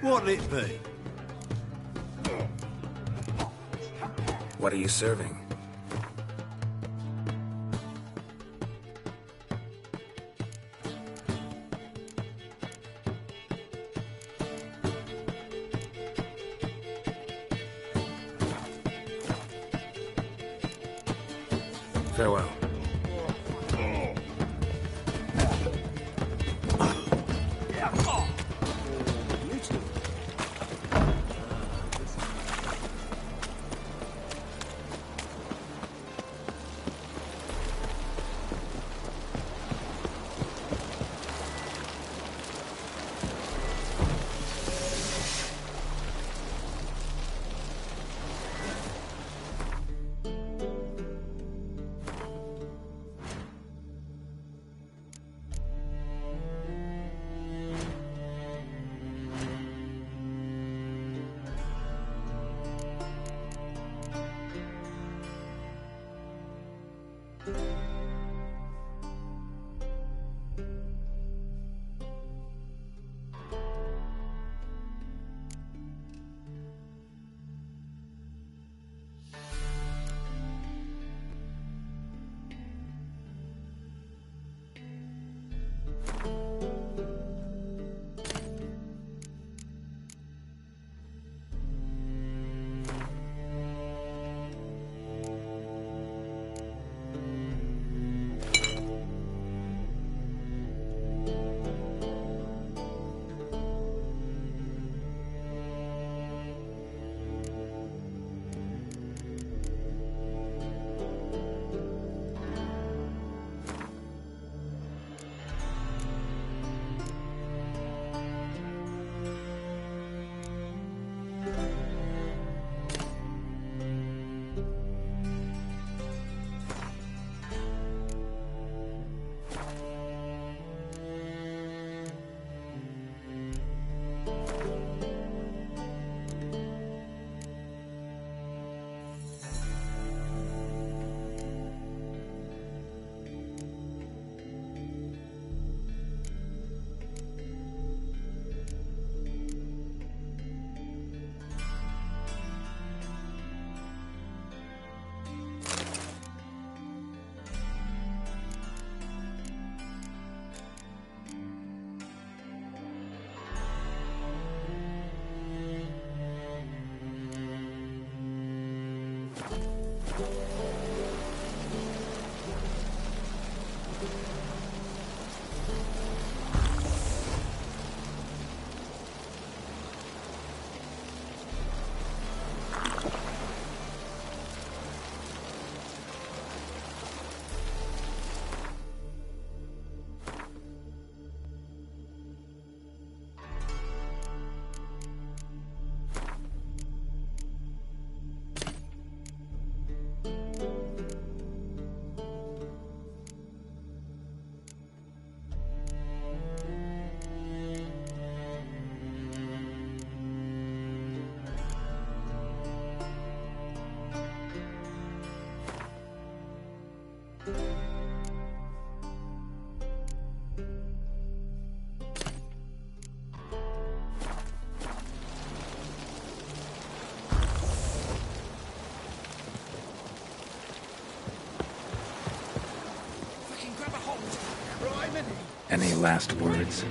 What'll it be? What are you serving? Farewell. Any last words?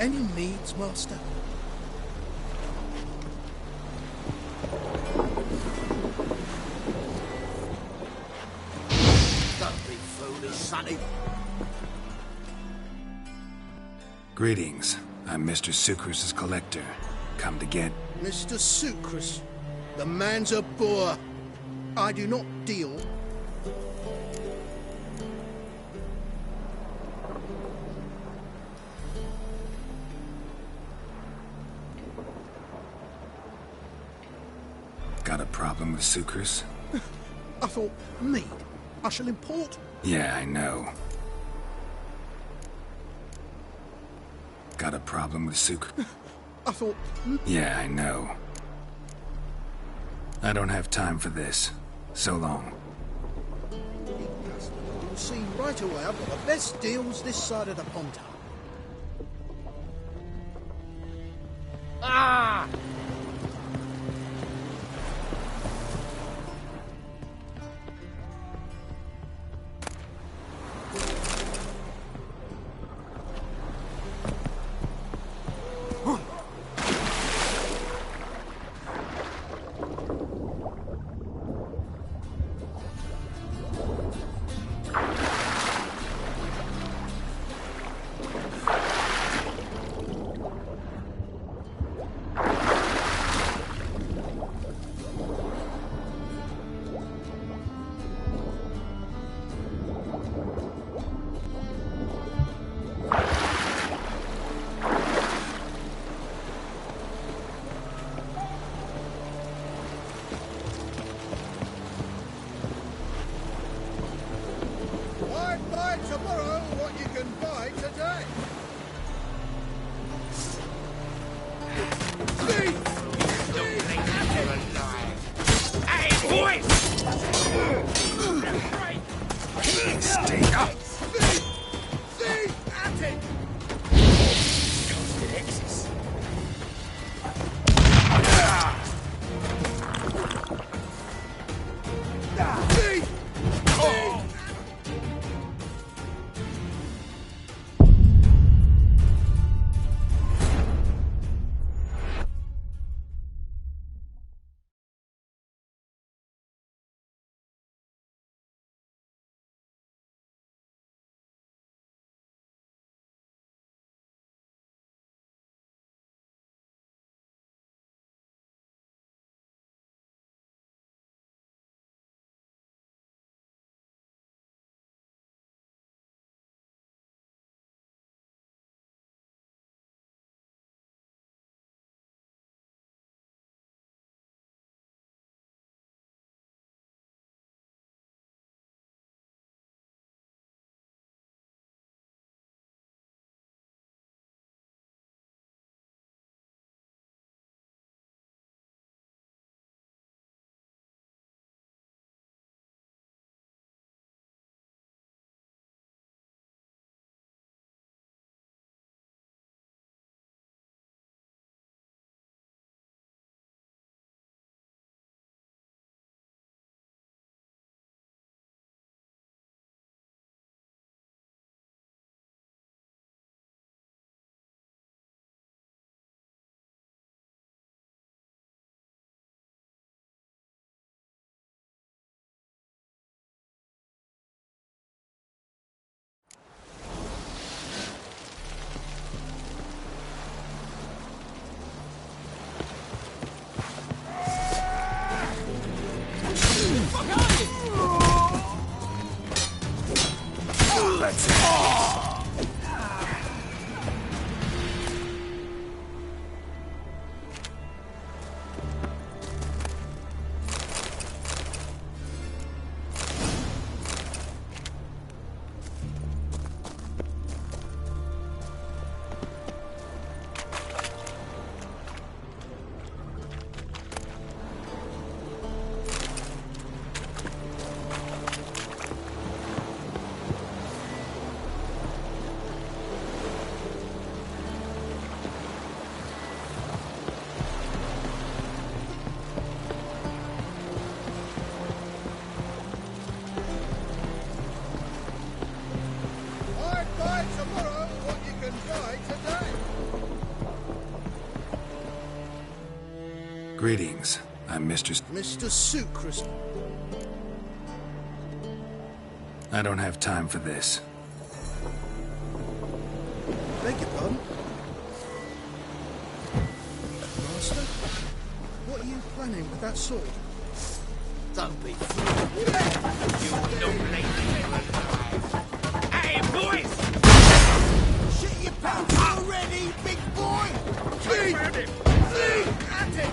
Any needs, Master? Don't be foolish, Sonny. Greetings. I'm Mr. Sucrus's collector. Come to get... Mr. Sucrus, the man's a boor. I do not deal. Got a problem with Sucrus? I thought, mead. I shall import. Yeah, I know. Got a problem with Sucrus? I thought... Yeah, I know. I don't have time for this. So long. You'll see right away I've got the best deals this side of the Ponto. Ah! Let's end this. Greetings. I'm Mr. Mr. Sucrus. I don't have time for this. Beg your pardon? Master? What are you planning with that sword? Don't be fooled. You don't lady. Hey, boys! Shit your pants already, big boy! See! At it! See! At it!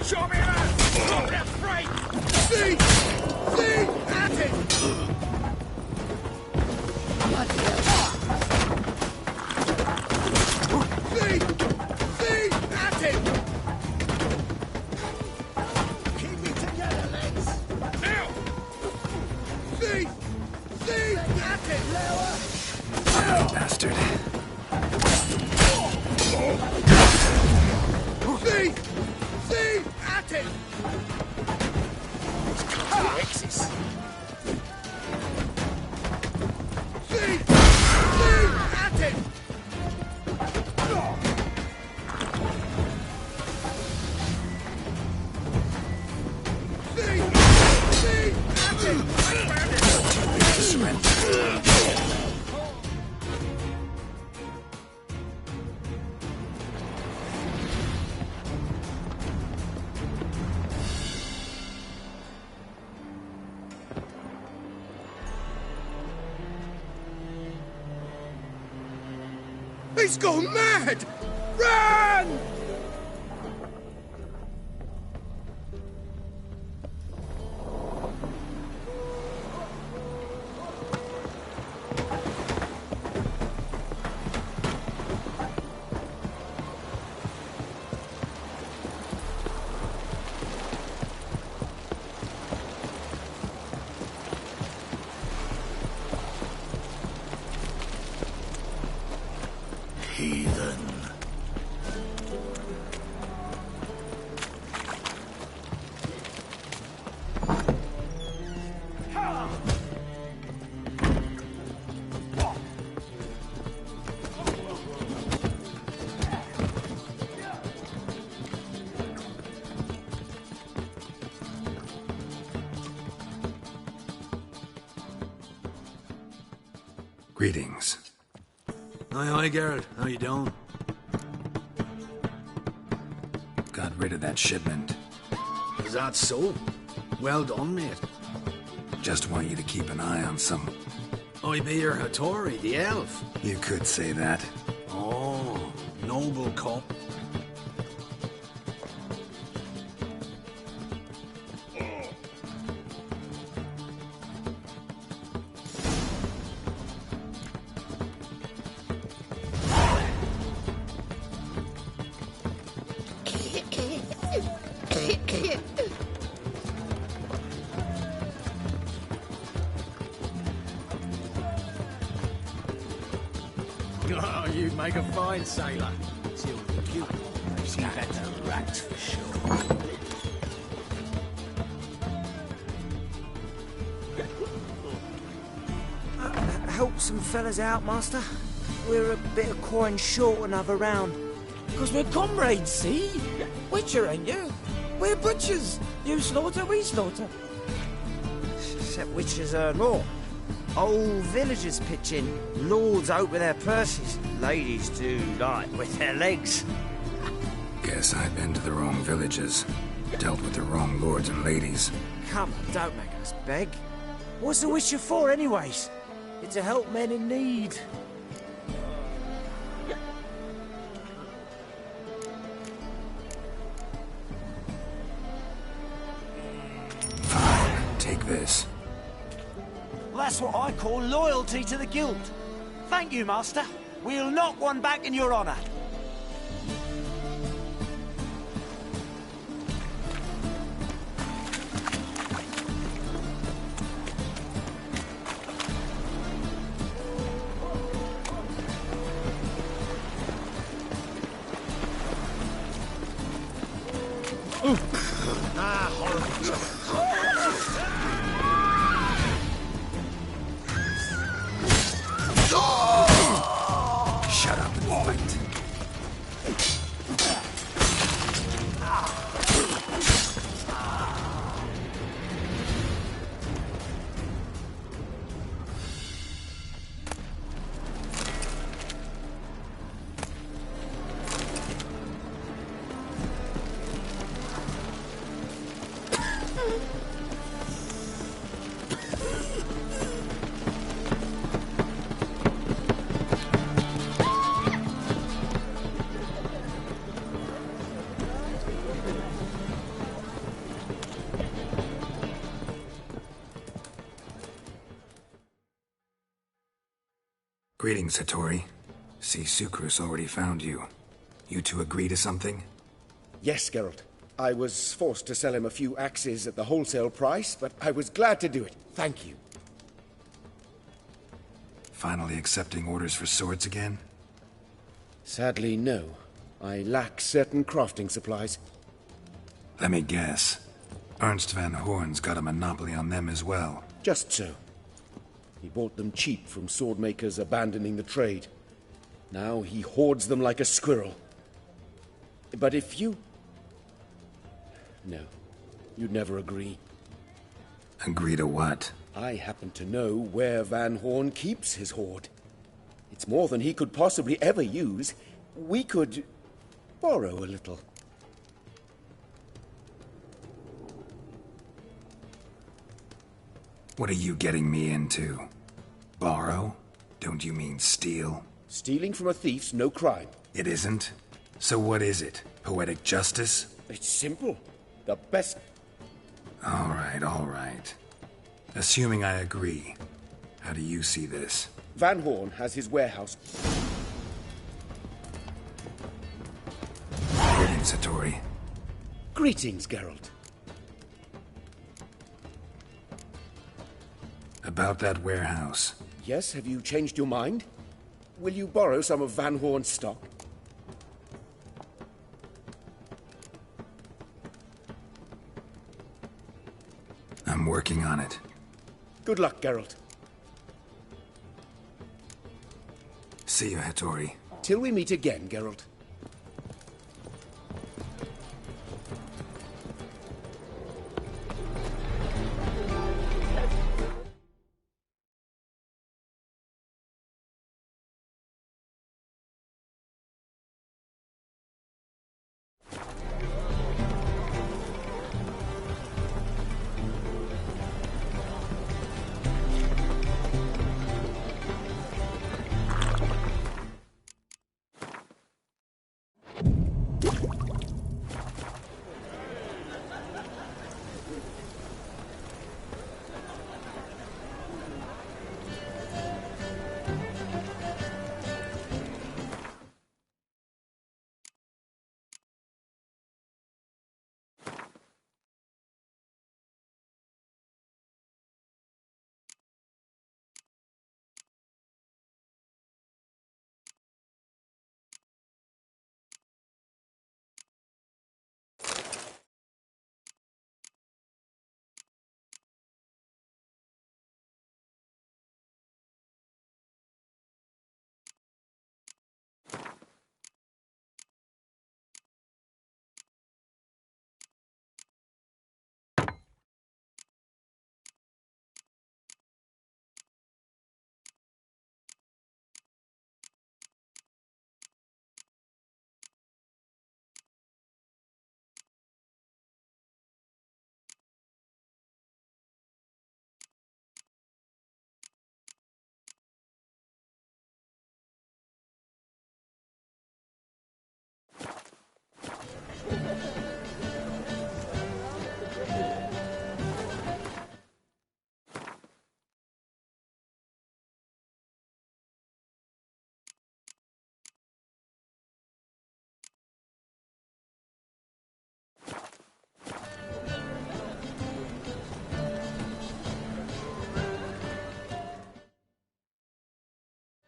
Show me that! Don't be afraid! See! At it! See! At it! Keep it together, legs! Now! See! At it! Bastard. See! At it! X's. See! At it! See! At it! Surrender. He's gone mad! Run! Heathen. Greetings. Hi, Geralt. How you doing? Got rid of that shipment. Is that so? Well done, mate. Just want you to keep an eye on some... I be your Hattori, the elf. You could say that. Oh, noble cop. Oh, you'd make a fine sailor. Till the cute. See better rats for sure. Help some fellas out, Master. We're a bit of coin short another round. Because we're comrades, see? Witcher, ain't you? We're butchers. You slaughter, we slaughter. Except witches earn more. Whole villagers pitch in. Lords out with their purses. Ladies do like with their legs. Guess I've been to the wrong villages. Dealt with the wrong lords and ladies. Come on, don't make us beg. What's the wish you for, anyways? It's to help men in need. Fine, take this. Well, that's what I call loyalty to the guild. Thank you, Master. We'll knock one back in your honour. Shut up and fight. Greetings, Hattori. See, Sucrus already found you. You two agree to something? Yes, Geralt. I was forced to sell him a few axes at the wholesale price, but I was glad to do it. Thank you. Finally accepting orders for swords again? Sadly, no. I lack certain crafting supplies. Let me guess. Ernst van Horn's got a monopoly on them as well. Just so. He bought them cheap from swordmakers abandoning the trade. Now he hoards them like a squirrel. But if you... No, you'd never agree. Agree to what? I happen to know where Van Horn keeps his hoard. It's more than he could possibly ever use. We could borrow a little. What are you getting me into? Borrow? Don't you mean steal? Stealing from a thief's no crime. It isn't? So what is it? Poetic justice? It's simple. The best... All right. Assuming I agree, how do you see this? Van Horn has his warehouse. Greetings, Hattori. Greetings, Geralt. About that warehouse. Yes, have you changed your mind? Will you borrow some of Van Horn's stock? I'm working on it. Good luck, Geralt. See you, Hattori. Till we meet again, Geralt.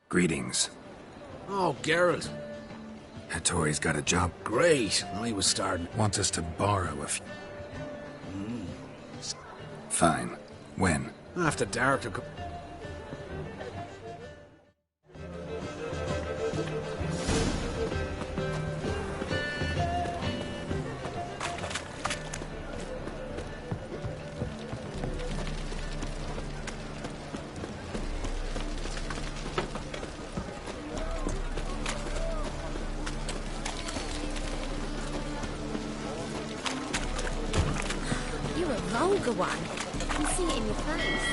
Greetings. Oh, Gerald. Hattori's got a job. Great. I was starting. Wants us to borrow a few. Fine. When? After dark to... You're a vulgar one. I can see it in your face.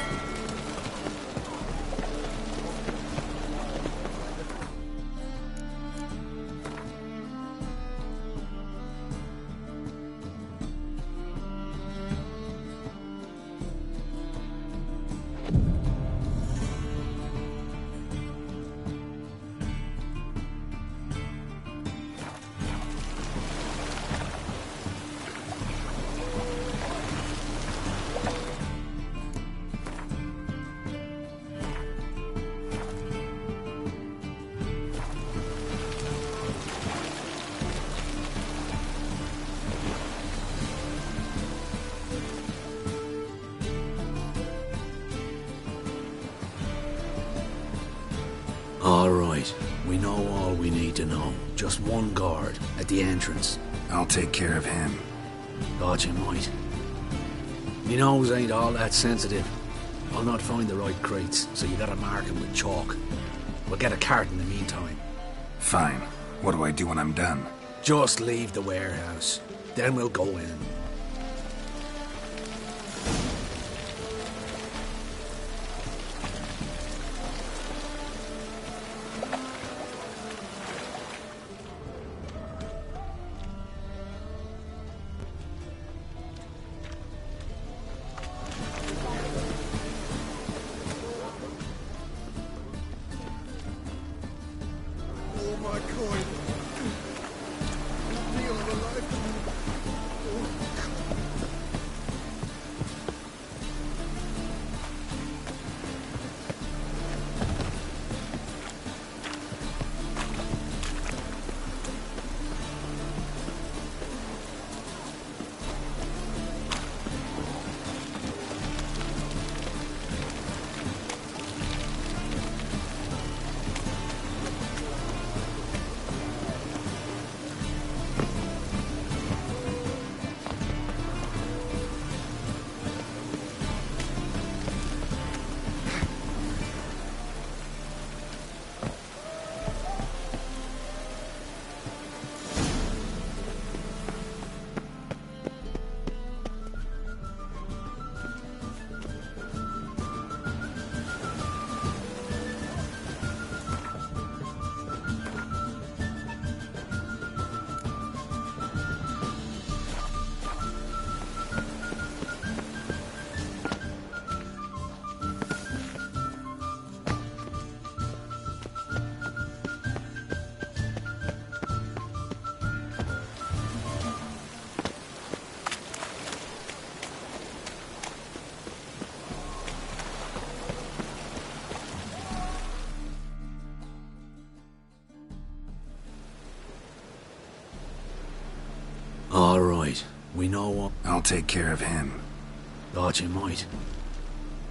All right. We know all we need to know. Just one guard at the entrance. I'll take care of him. God, you might. Me nose ain't all that sensitive. I'll not find the right crates, so you gotta mark them with chalk. We'll get a cart in the meantime. Fine. What do I do when I'm done? Just leave the warehouse. Then we'll go in. Oh my coin. Deal of a lifetime. All right. We know what... I'll take care of him. Thought you might.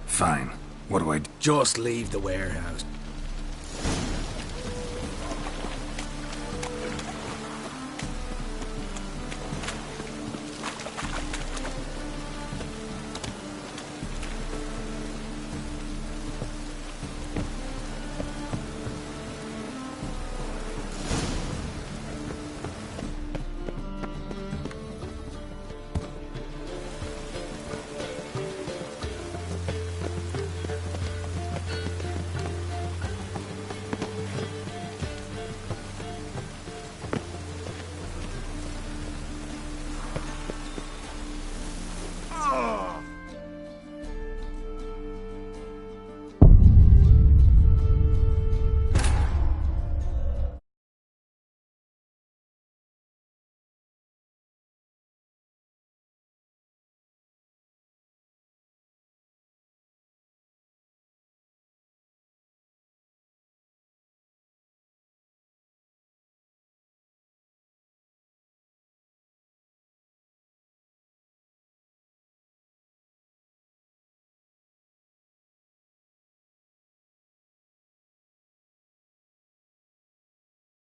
Fine. What do I do? Just leave the warehouse.